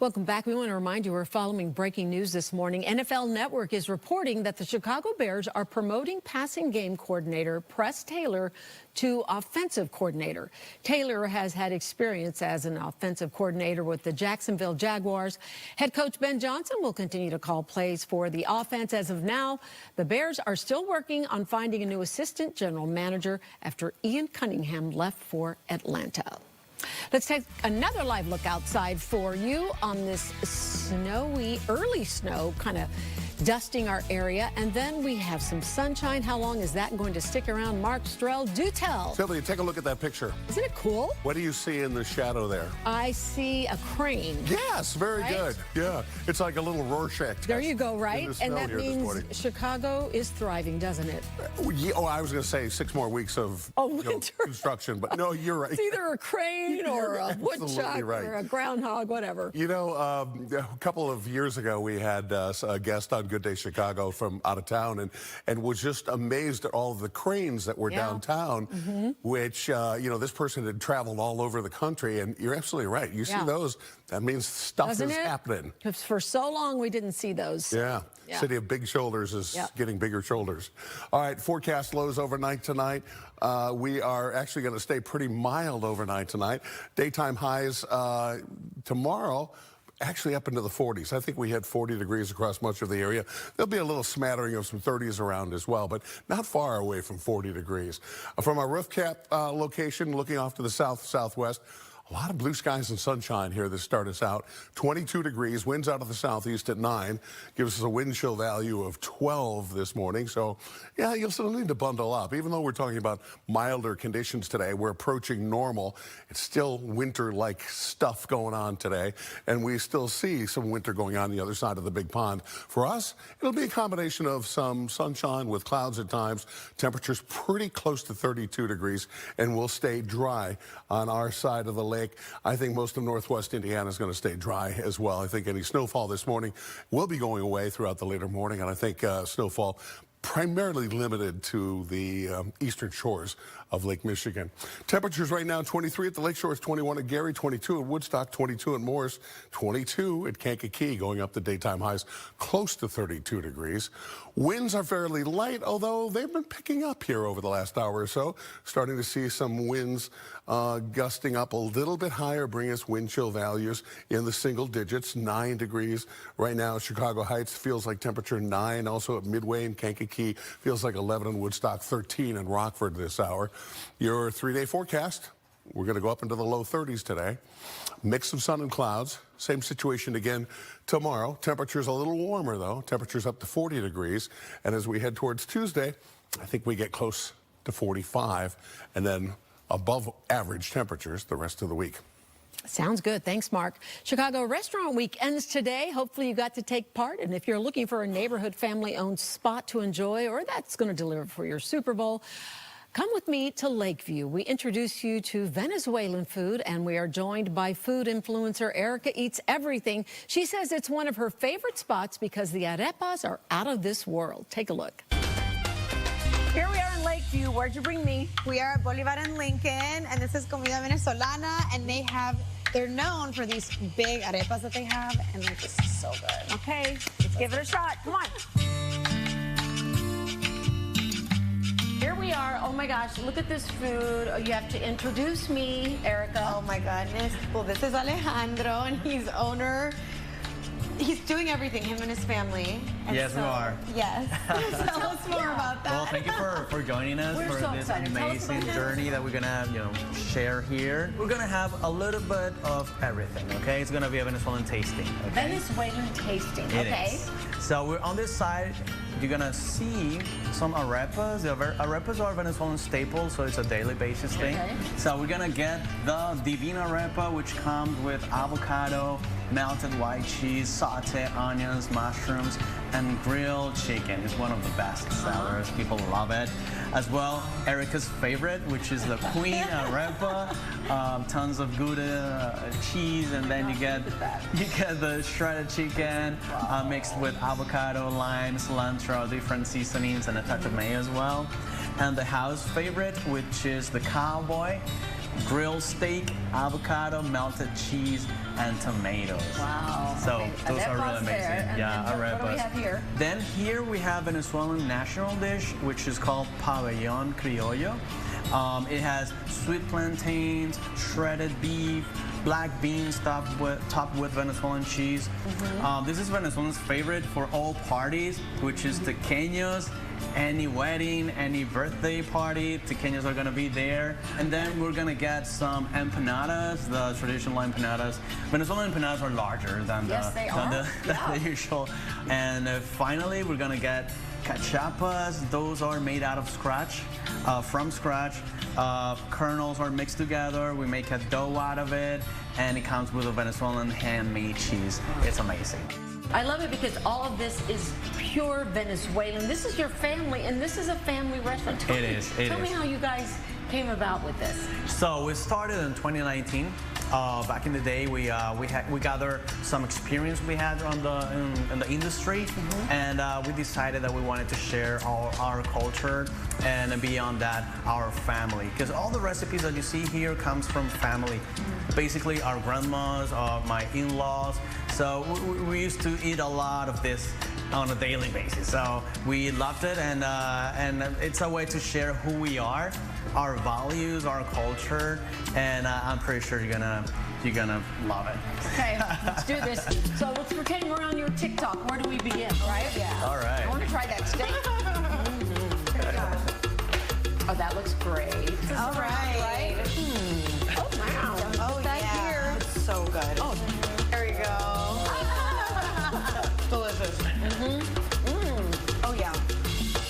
Welcome back. We want to remind you we're following breaking news this morning. NFL Network is reporting that the Chicago Bears are promoting passing game coordinator Press Taylor to offensive coordinator. Taylor has had experience as an offensive coordinator with the Jacksonville Jaguars. Head coach Ben Johnson will continue to call plays for the offense. As of now, the Bears are still working on finding a new assistant general manager after Ian Cunningham left for Atlanta. Let's take another live look outside for you on this snowy, early snow, kind of dusting our area. And then we have some sunshine. How long is that going to stick around? Mark Strell, do tell. Sylvia, take a look at that picture. Isn't it cool? What do you see in the shadow there? I see a crane. Yes, very right? good. Yeah, it's like a little Rorschach test. There you go, right? And that means Chicago is thriving, doesn't it? Yeah, I was going to say 6 more weeks of winter construction, but no, you're right. It's either a crane or a woodchuck or a groundhog, whatever. You know, a couple of years ago, we had a guest on Good Day Chicago from out of town and was just amazed at all of the cranes that were downtown, which, you know, this person had traveled all over the country, and you're absolutely right. You see those, that means stuff is happening. For so long, we didn't see those. Yeah. City of big shoulders is getting bigger shoulders. All right, forecast lows overnight tonight. We are actually going to stay pretty mild overnight tonight. Daytime highs tomorrow, actually up into the 40s. I think we had 40 degrees across much of the area. There'll be a little smattering of some 30s around as well, but not far away from 40 degrees. From our roof cap location, looking off to the southwest, a lot of blue skies and sunshine here to start us out. 22 degrees, winds out of the southeast at 9. Gives us a wind chill value of 12 this morning. So, yeah, you'll still need to bundle up. Even though we're talking about milder conditions today, we're approaching normal. It's still winter-like stuff going on today, and we still see some winter going on the other side of the big pond. For us, it'll be a combination of some sunshine with clouds at times. Temperatures pretty close to 32 degrees, and we'll stay dry on our side of the lake. I think most of northwest Indiana is going to stay dry as well. I think any snowfall this morning will be going away throughout the later morning, and I think snowfall primarily limited to the eastern shores of Lake Michigan. Temperatures right now 23 at the Lake Shores, 21 at Gary, 22 at Woodstock, 22 at Morris, 22 at Kankakee, going up to daytime highs close to 32 degrees. Winds are fairly light, although they've been picking up here over the last hour or so. Starting to see some winds gusting up a little bit higher, bring us wind chill values in the single digits, 9 degrees. Right now, Chicago Heights feels like temperature 9. Also at Midway and Kankakee feels like 11 in Woodstock, 13 in Rockford this hour. Your 3-day forecast, we're going to go up into the low 30s today. Mix of sun and clouds. Same situation again tomorrow. Temperatures a little warmer, though. Temperatures up to 40 degrees. And as we head towards Tuesday, I think we get close to 45, and then above average temperatures the rest of the week. Sounds good. Thanks, Mark. Chicago Restaurant Week ends today. Hopefully you got to take part. And if you're looking for a neighborhood family-owned spot to enjoy, or that's going to deliver for your Super Bowl, come with me to Lakeview. We introduce you to Venezuelan food, and we are joined by food influencer Erica Eats Everything. She says it's one of her favorite spots because the arepas are out of this world. Take a look. Here we are in Lakeview. Where'd you bring me? We are at Bolivar and Lincoln, and this is comida venezolana, and they're known for these big arepas that they have, and they're just so good. Okay, let's give it a shot. Come on. Here we are. Oh my gosh, look at this food. Oh, you have to introduce me, Erica. Oh my goodness. Well, this is Alejandro, and he's owner. He's doing everything, him and his family. And yes, we are. Yes. Tell us more about that. Well, thank you for joining us for this amazing journey that we're gonna, share here. We're gonna have a little bit of everything, okay? It's gonna be a Venezuelan tasting, okay? Venezuelan tasting, It is. So we're on this side. You're gonna see some arepas. The arepas are Venezuelan staples, so it's a daily basis thing. Okay. So we're gonna get the Divina arepa, which comes with avocado, melted white cheese, sauteed onions, mushrooms, and grilled chicken. It's one of the best sellers. People love it. As well, Erica's favorite, which is the Queen arepa. Tons of Gouda cheese, and then you get the shredded chicken mixed with avocado, lime, cilantro, different seasonings, and a touch of mayo as well. And the house favorite, which is the cowboy. grilled steak, avocado, melted cheese, and tomatoes. Wow. So Okay. those are really Arepas amazing. there. And Yeah, then what do we arepas. have here? Then here we have Venezuelan national dish, which is called pabellón criollo. It has sweet plantains, shredded beef, black beans topped with Venezuelan cheese. This is Venezuelan's favorite for all parties, which is tequeños. Any wedding, any birthday party, tequeños are gonna be there. And then we're gonna get some empanadas, the traditional empanadas. Venezuelan empanadas are larger than the usual. And finally, we're gonna get cachapas. Those are made out of scratch, from scratch. Kernels are mixed together. We make a dough out of it, and it comes with a Venezuelan handmade cheese. It's amazing. I love it because all of this is pure Venezuelan. This is your family, and this is a family restaurant. Tell me how you guys came about with this. So we started in 2019. Back in the day, we gathered some experience we had in the industry, and we decided that we wanted to share our culture, and beyond that, our family. Because all the recipes that you see here comes from family. Basically, our grandmas, my in-laws. So we used to eat a lot of this on a daily basis. So we loved it, and it's a way to share who we are, our values, our culture, and I'm pretty sure you're gonna love it. Okay, let's do this. So let's pretend we're on your TikTok. Where do we begin, right? Yeah. All right. I want to try that steak. Oh, that looks great. All right. Oh, wow. Oh, yeah. It's so good. Oh, there we go. Delicious. Oh, yeah.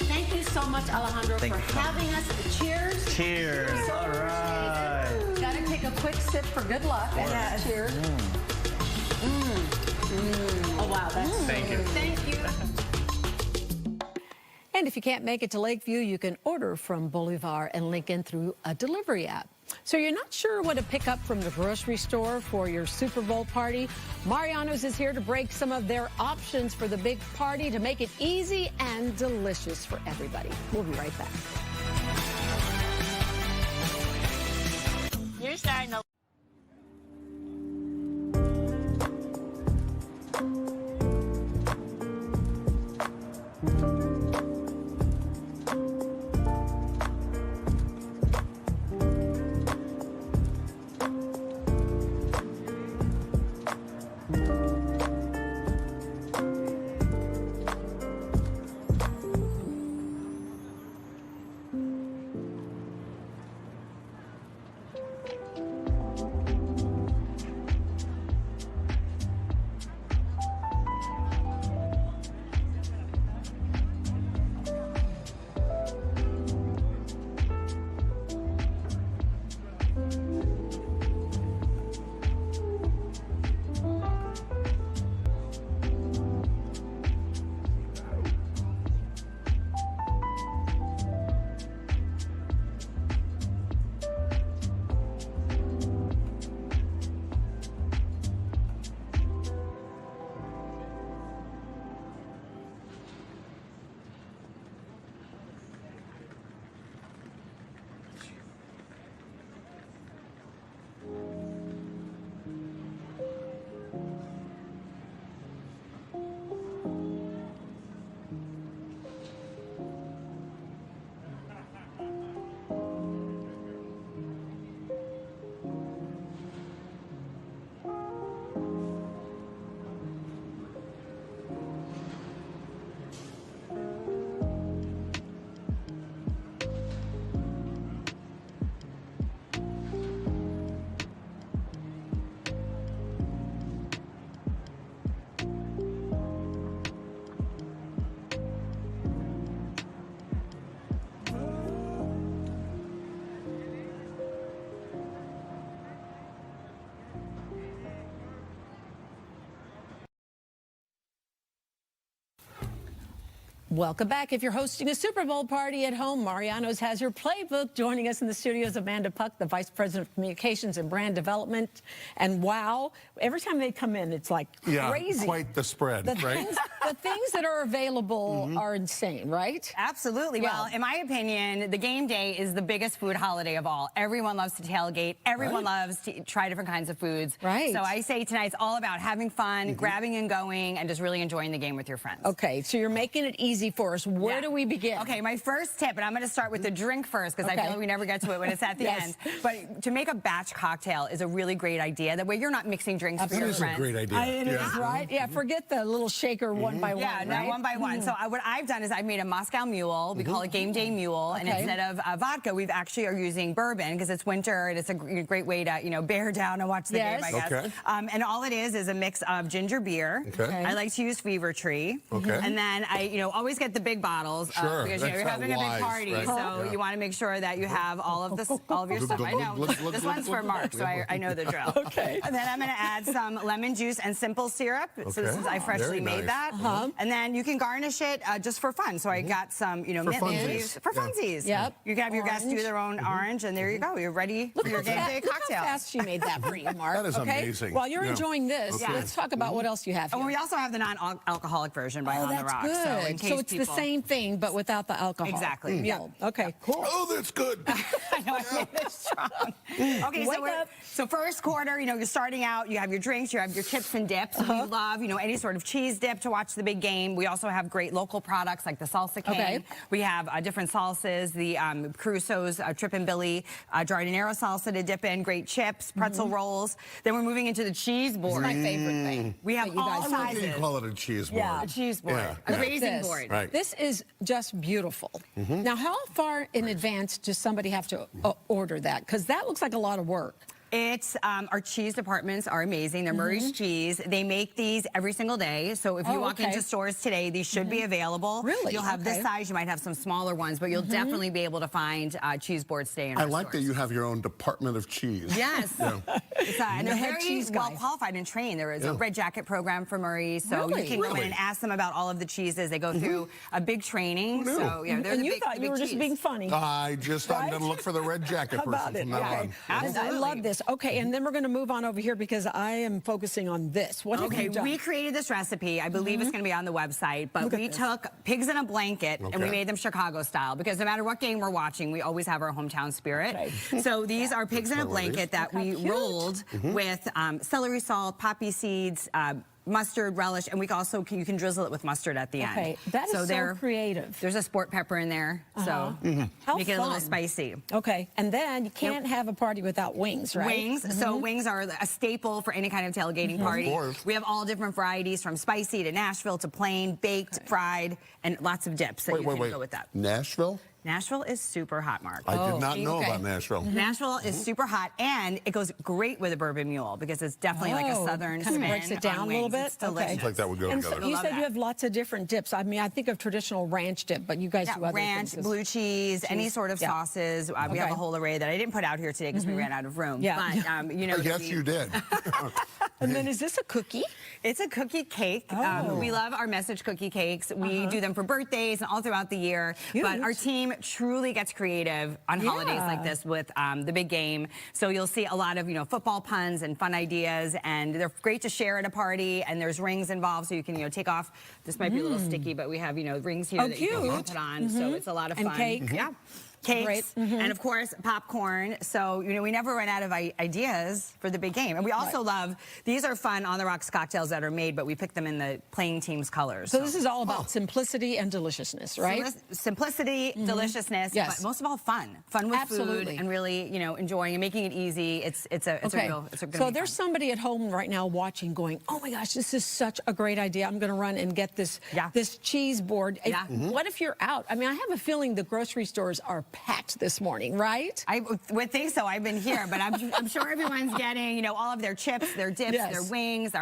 Thank you so much, Alejandro, Thank for you. having us. Cheers. Cheers. All right. Gotta take a quick sip for good luck. Yes. Cheers. Oh, wow. That's Thank you. Thank you. And if you can't make it to Lakeview, you can order from Bolivar and Lincoln through a delivery app. So you're not sure what to pick up from the grocery store for your Super Bowl party? Mariano's is here to break some of their options for the big party to make it easy and delicious for everybody. We'll be right back. You're starting to Welcome back. If you're hosting a Super Bowl party at home, Mariano's has your playbook. Joining us in the studio is Amanda Puck, the Vice President of Communications and Brand Development. And wow, every time they come in, it's like crazy. Yeah, quite the spread, right? the things that are available are insane, right? Absolutely. Well, in my opinion, the game day is the biggest food holiday of all. Everyone loves to tailgate. Everyone loves to try different kinds of foods. Right. So I say tonight's all about having fun, grabbing and going, and just really enjoying the game with your friends. Okay, so you're making it easy for us. Where do we begin? Okay, my first tip, and I'm going to start with the drink first because I feel like we never get to it when it's at the end. But to make a batch cocktail is a really great idea. That way you're not mixing drinks for your friends. That is a great idea. It is, right? Yeah, forget the little shaker one by one. Yeah, right? one by one. So what I've done is I've made a Moscow Mule. We call it Game Day Mule. And instead of vodka, we've actually are using bourbon because it's winter and it's a great way to, bear down and watch the game, I guess. And all it is a mix of ginger beer. I like to use Fever Tree. And then I, always get the big bottles because you're having a big party. So you want to make sure that you have all of your stuff. I know. This one's for Mark, so I know the drill. And then I'm going to add some lemon juice and simple syrup. So this is, I freshly made that. And then you can garnish it just for fun. So I got some, mint leaves for funsies. Yep. You can have your guests do their own orange, and there you go. You're ready for your game day cocktail. Look how fast she made that for you, Mark. That is amazing. While you're enjoying this, let's talk about what else you have here. And we also have the non-alcoholic version by On the Rocks. Good. So, in case so it's the same thing, but without the alcohol. Exactly. Yeah. Okay, cool. Oh, that's good. I know, I made it strong. Okay, so first quarter, you're starting out, you have your drinks, you have your chips and dips. We love, any sort of cheese dip to watch the big game. We also have great local products like the salsa cane. We have different salsas, the Crusoe's Trip and Billy Jardinero salsa to dip in, great chips, pretzel rolls. Then we're moving into the cheese board. This is my favorite thing. We have all sizes. You call it a cheese board. Yeah, a cheese board. A raising board. Right. This is just beautiful. Now, how far in advance does somebody have to order that? Because that looks like a lot of work. It's our cheese departments are amazing. They're Murray's Cheese. They make these every single day. So if you walk into stores today, these should be available. Really? You'll have this size. You might have some smaller ones, but you'll definitely be able to find cheese boards today in our I like stores. that you have your own department of cheese. Yes. And they're very well qualified and trained. There is a red jacket program for Murray, so you can go in and ask them about all of the cheeses. They go through a big training. So yeah, they're and the you big, thought you were just being funny. I'm going to look for the red jacket person from now on. I love this. Okay, and then we're going to move on over here because I am focusing on this. What have you done? We created this recipe. I believe it's going to be on the website, but we took pigs in a blanket and we made them Chicago style because no matter what game we're watching, we always have our hometown spirit. So these are pigs in a blanket that we rolled with celery salt, poppy seeds, mustard, relish, and you can drizzle it with mustard at the end. Okay, that is so creative. There's a sport pepper in there, so make it a little spicy. Okay, and then you can't have a party without wings, right? Wings, so wings are a staple for any kind of tailgating party. Of course. We have all different varieties from spicy to Nashville to plain, baked, fried, and lots of dips that you can go with that. Nashville? Nashville is super hot, Mark. I did not know about Nashville. Nashville is super hot, and it goes great with a bourbon mule because it's definitely like a southern spin. Kind of breaks it down a little bit. It's delicious. Seems like that would go together. So you said you have lots of different dips. I mean, I think of traditional ranch dip, but you guys do other ranch, things. blue cheese, any sort of sauces. We have a whole array that I didn't put out here today because we ran out of room. Yeah. But, yes, you did. And then is this a cookie? It's a cookie cake. We love our message cookie cakes. We do them for birthdays and all throughout the year. But our team truly gets creative on holidays like this with the big game. So you'll see a lot of football puns and fun ideas, and they're great to share at a party. And there's rings involved, so you can take off. This might be a little sticky, but we have rings here that you can put on. So it's a lot of fun. And cake. Yeah. Cakes, and of course popcorn. So we never run out of ideas for the big game. And we also love, these are fun On the Rocks cocktails that are made, but we pick them in the playing team's colors. So this is all about simplicity and deliciousness, right? Simplicity, deliciousness, but most of all fun with food and really enjoying and making it easy. It's a real. So there's somebody at home right now watching, going, "Oh my gosh, this is such a great idea! I'm going to run and get this cheese board." What if you're out? I mean, I have a feeling the grocery stores are packed this morning, right? I would think so. I've been here, but I'm sure everyone's getting, all of their chips, their dips, their wings.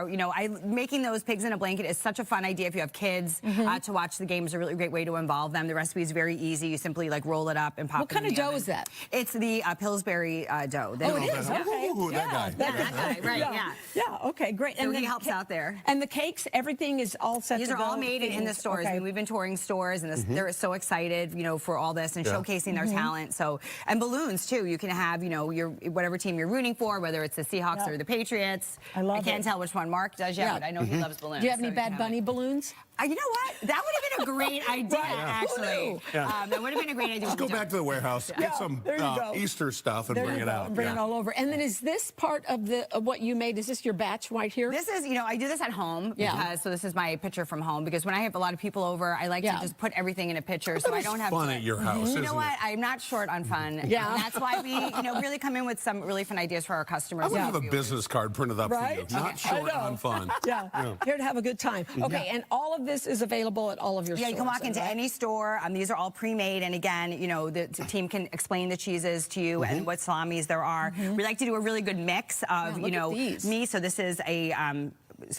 Making those pigs in a blanket is such a fun idea if you have kids to watch the game. Is a really great way to involve them. The recipe is very easy. You simply roll it up and pop it in the oven. What kind of dough is that? It's the Pillsbury dough. Oh, it is? Okay. That guy, right, Yeah, okay, great. And he helps out there. And the cakes, everything is all set to go? These are all made in the stores. I mean, we've been touring stores, and they're so excited, for all this and showcasing their talent. So, and balloons too. You can have, your whatever team you're rooting for, whether it's the Seahawks or the Patriots. I can't tell which one Mark does yet, but I know he loves balloons. Do you have any Bad Bunny balloons? You know what? That would have been a great idea, actually. Yeah. That would have been a great idea. Just go back to the warehouse, get some Easter stuff, and bring it out. Bring it all over. And then is this part of what you made? Is this your batch right here? This is, I do this at home because, so this is my picture from home, because when I have a lot of people over, I like to just put everything in a picture so I don't have fun at your house, You know what? I'm not short on fun. Yeah. And that's why we, really come in with some really fun ideas for our customers. I would have a business card printed up for you. Not short on fun. Yeah. Here to have a good time. Okay, and all of this is available at all of your stores. Yeah, you can walk into any store. These are all pre-made, and again, the team can explain the cheeses to you and what salamis there are. We like to do a really good mix of, meat. So this is a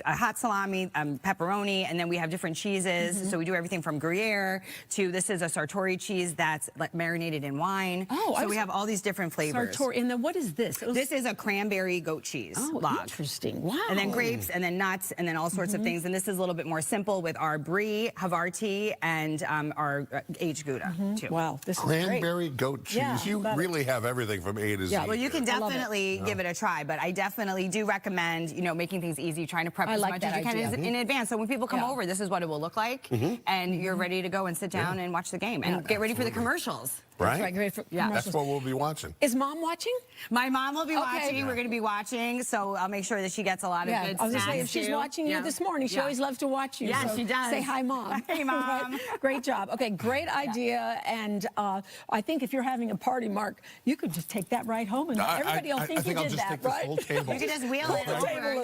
hot salami, pepperoni, and then we have different cheeses. So we do everything from Gruyere to this is a Sartori cheese that's like marinated in wine. Oh, so we have all these different flavors. Sartori, and then what is this? This is a cranberry goat cheese log. Interesting. Wow. And then grapes, and then nuts, and then all sorts of things. And this is a little bit more simple with our brie, Havarti, and our aged Gouda too. Wow, this is cranberry goat cheese. Yeah, you really have everything from A to Z. Yeah, well, you can definitely give it a try, but I definitely do recommend, making things easy, trying to prep as much as you can in advance. So when people come over, this is what it will look like, and you're ready to go and sit down and watch the game and get ready for the commercials. Right? That's right, great for commercials. That's what we'll be watching. Is Mom watching? My mom will be watching. We're going to be watching, so I'll make sure that she gets a lot of good I was snacks. going to say, if she's watching you this morning, she always loves to watch you. Yeah, so she does. Say hi, Mom. Hey, Mom. Great job. Okay, great idea. And I think if you're having a party, Mark, you could just take that right home, and everybody will think you did that, right? You can just wheel it over.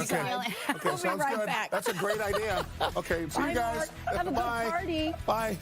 We'll be right back. That's a great idea. Okay, see you guys. Have a good party. Bye.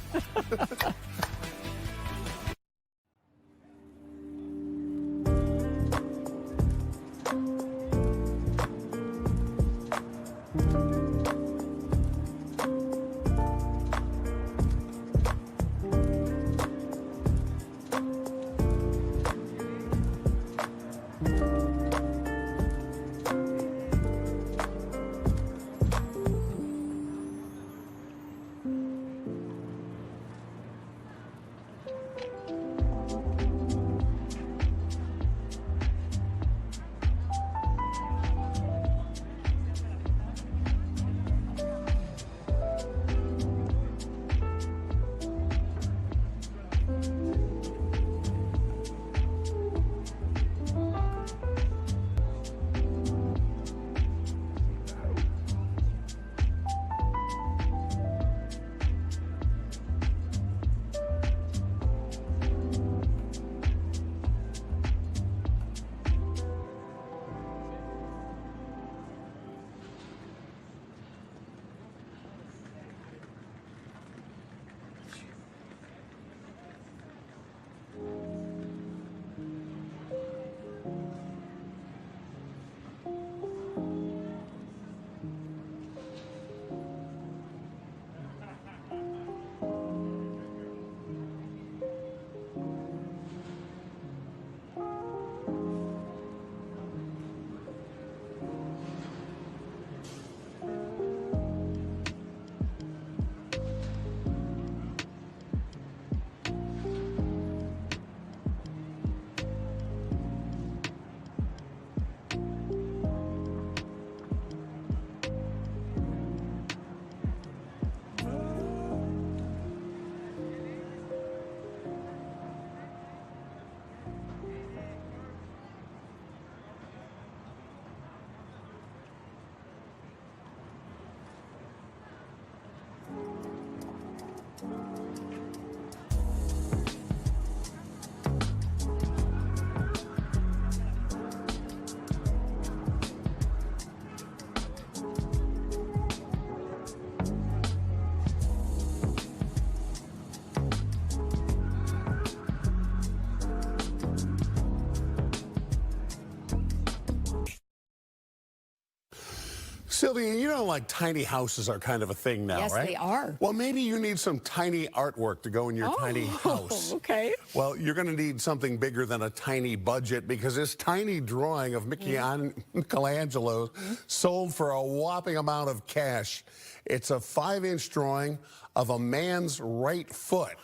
Sylvia, like tiny houses are kind of a thing now, yes, right? Yes, they are. Well, maybe you need some tiny artwork to go in your tiny house. Okay. Well, you're going to need something bigger than a tiny budget, because this tiny drawing of Michelangelo sold for a whopping amount of cash. It's a 5-inch drawing of a man's right foot.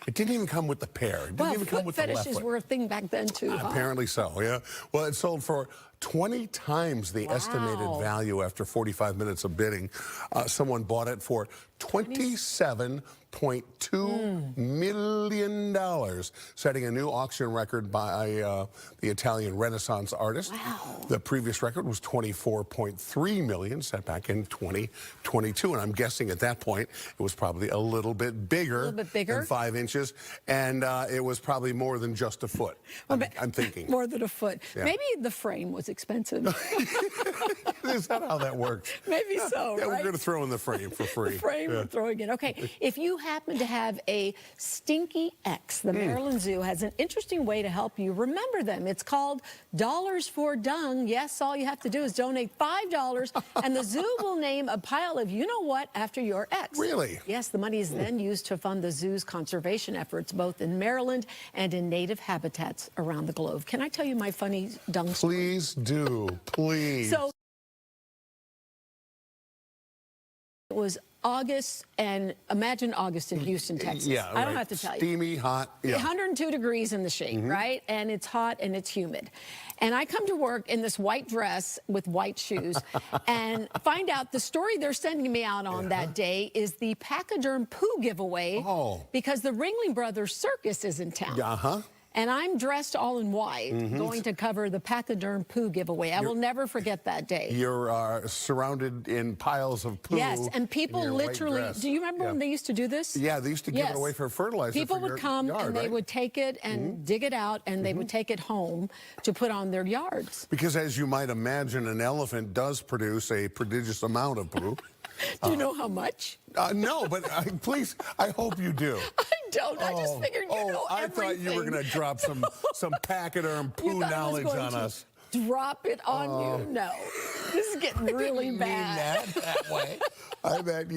It didn't even come with the pear. It didn't even come with the left foot. Fetishes were a thing back then, too. Apparently so, yeah. Well, it sold for 20 times the estimated value after 45 minutes of bidding. Someone bought it for $27.2 million, setting a new auction record by the Italian Renaissance artist. Wow. The previous record was $24.3 million, set back in 2022. And I'm guessing at that point, it was probably a little bit bigger, than 5 inches. And it was probably more than just a foot, I'm thinking. More than a foot. Yeah. Maybe the frame was expensive. Is that how that works? Maybe so, Yeah, right? we're going to throw in the frame for free. The frame, we're throwing it. Okay, if you happen to have a stinky ex, the Maryland Zoo has an interesting way to help you remember them. It's called Dollars for Dung. Yes, all you have to do is donate $5, and the zoo will name a pile of you-know-what after your ex. Really? Yes, the money is then used to fund the zoo's conservation efforts, both in Maryland and in native habitats around the globe. Can I tell you my funny dung story? Please do, please. So it was August, and imagine August in Houston, Texas. Yeah, I don't have to tell you. Steamy, hot. Yeah. 102 degrees in the shade, right? And it's hot and it's humid. And I come to work in this white dress with white shoes and find out the story they're sending me out on that day is the pachyderm poo giveaway because the Ringling Brothers Circus is in town. And I'm dressed all in white, going to cover the pachyderm poo giveaway. I will never forget that day. You're surrounded in piles of poo. Yes, and people literally, do you remember when they used to do this? Yeah, they used to give it away for fertilizer. People would come and they would take it and dig it out, and they would take it home to put on their yards. Because as you might imagine, an elephant does produce a prodigious amount of poo. Do you know how much? No, but please, I hope you do. I don't. I just figured you know I everything. thought you were going to drop some pachyderm poo knowledge on us. Drop it on you? No. This is getting really bad. That way. I meant,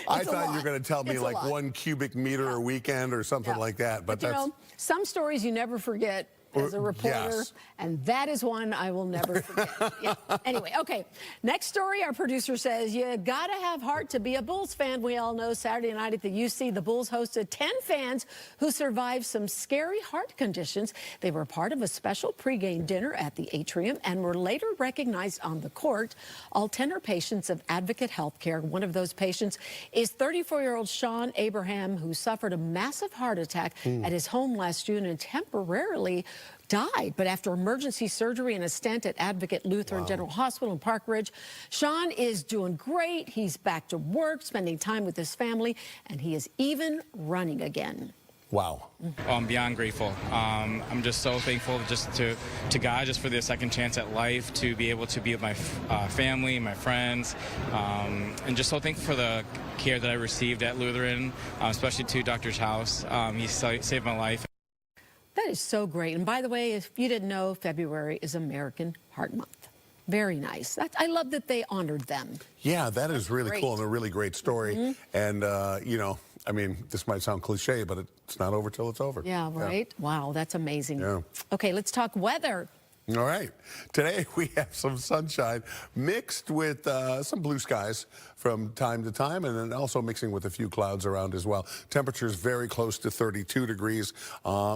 I thought you were going to tell me like 1 cubic meter a weekend or something like that. But that's, some stories you never forget as a reporter, and that is one I will never forget. Anyway, okay. Next story, our producer says, you gotta have heart to be a Bulls fan. We all know Saturday night at the UC, the Bulls hosted 10 fans who survived some scary heart conditions. They were part of a special pregame dinner at the atrium and were later recognized on the court. All 10 are patients of Advocate Healthcare. One of those patients is 34-year-old Sean Abraham, who suffered a massive heart attack at his home last June and temporarily died. But after emergency surgery and a stent at Advocate Lutheran General Hospital in Park Ridge, Sean is doing great. He's back to work, spending time with his family, and he is even running again. Wow. I'm beyond grateful. I'm just so thankful just to God, just for the second chance at life, to be able to be with my family, my friends, and just so thankful for the care that I received at Lutheran, especially to Dr. House. He saved my life. That is so great. And by the way, if you didn't know, February is American Heart Month. Very nice. I love that they honored them. Yeah, that's really cool and a really great story. And, I mean, this might sound cliche, but it's not over till it's over. Yeah, right? Yeah. Wow, that's amazing. Yeah. Okay, let's talk weather. All right. Today we have some sunshine mixed with some blue skies from time to time, and then also mixing with a few clouds around as well. Temperatures very close to 32 degrees,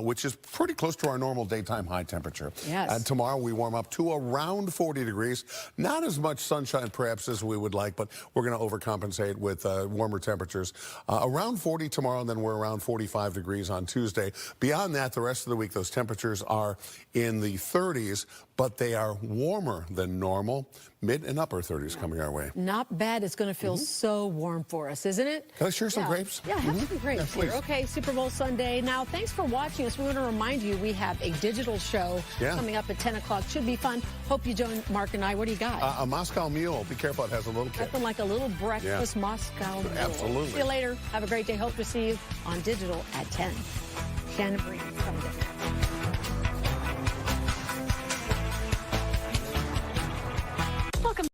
which is pretty close to our normal daytime high temperature. Yes. And tomorrow we warm up to around 40 degrees. Not as much sunshine perhaps as we would like, but we're going to overcompensate with warmer temperatures. Around 40 tomorrow, and then we're around 45 degrees on Tuesday. Beyond that, the rest of the week, those temperatures are in the 30s, but they are warmer than normal. Mid and upper 30s coming our way. Not bad. It's going to feel so warm for us, isn't it? Can I share some grapes? Yeah, have some grapes here. Okay, Super Bowl Sunday. Now, thanks for watching us. We want to remind you we have a digital show coming up at 10 o'clock. Should be fun. Hope you join Mark and I. What do you got? A Moscow Mule. Be careful, it has a little kick. Something like a little breakfast Moscow Mule. Absolutely. See you later. Have a great day. Hope to see you on digital at 10. Shannon Breen, coming up. Welcome.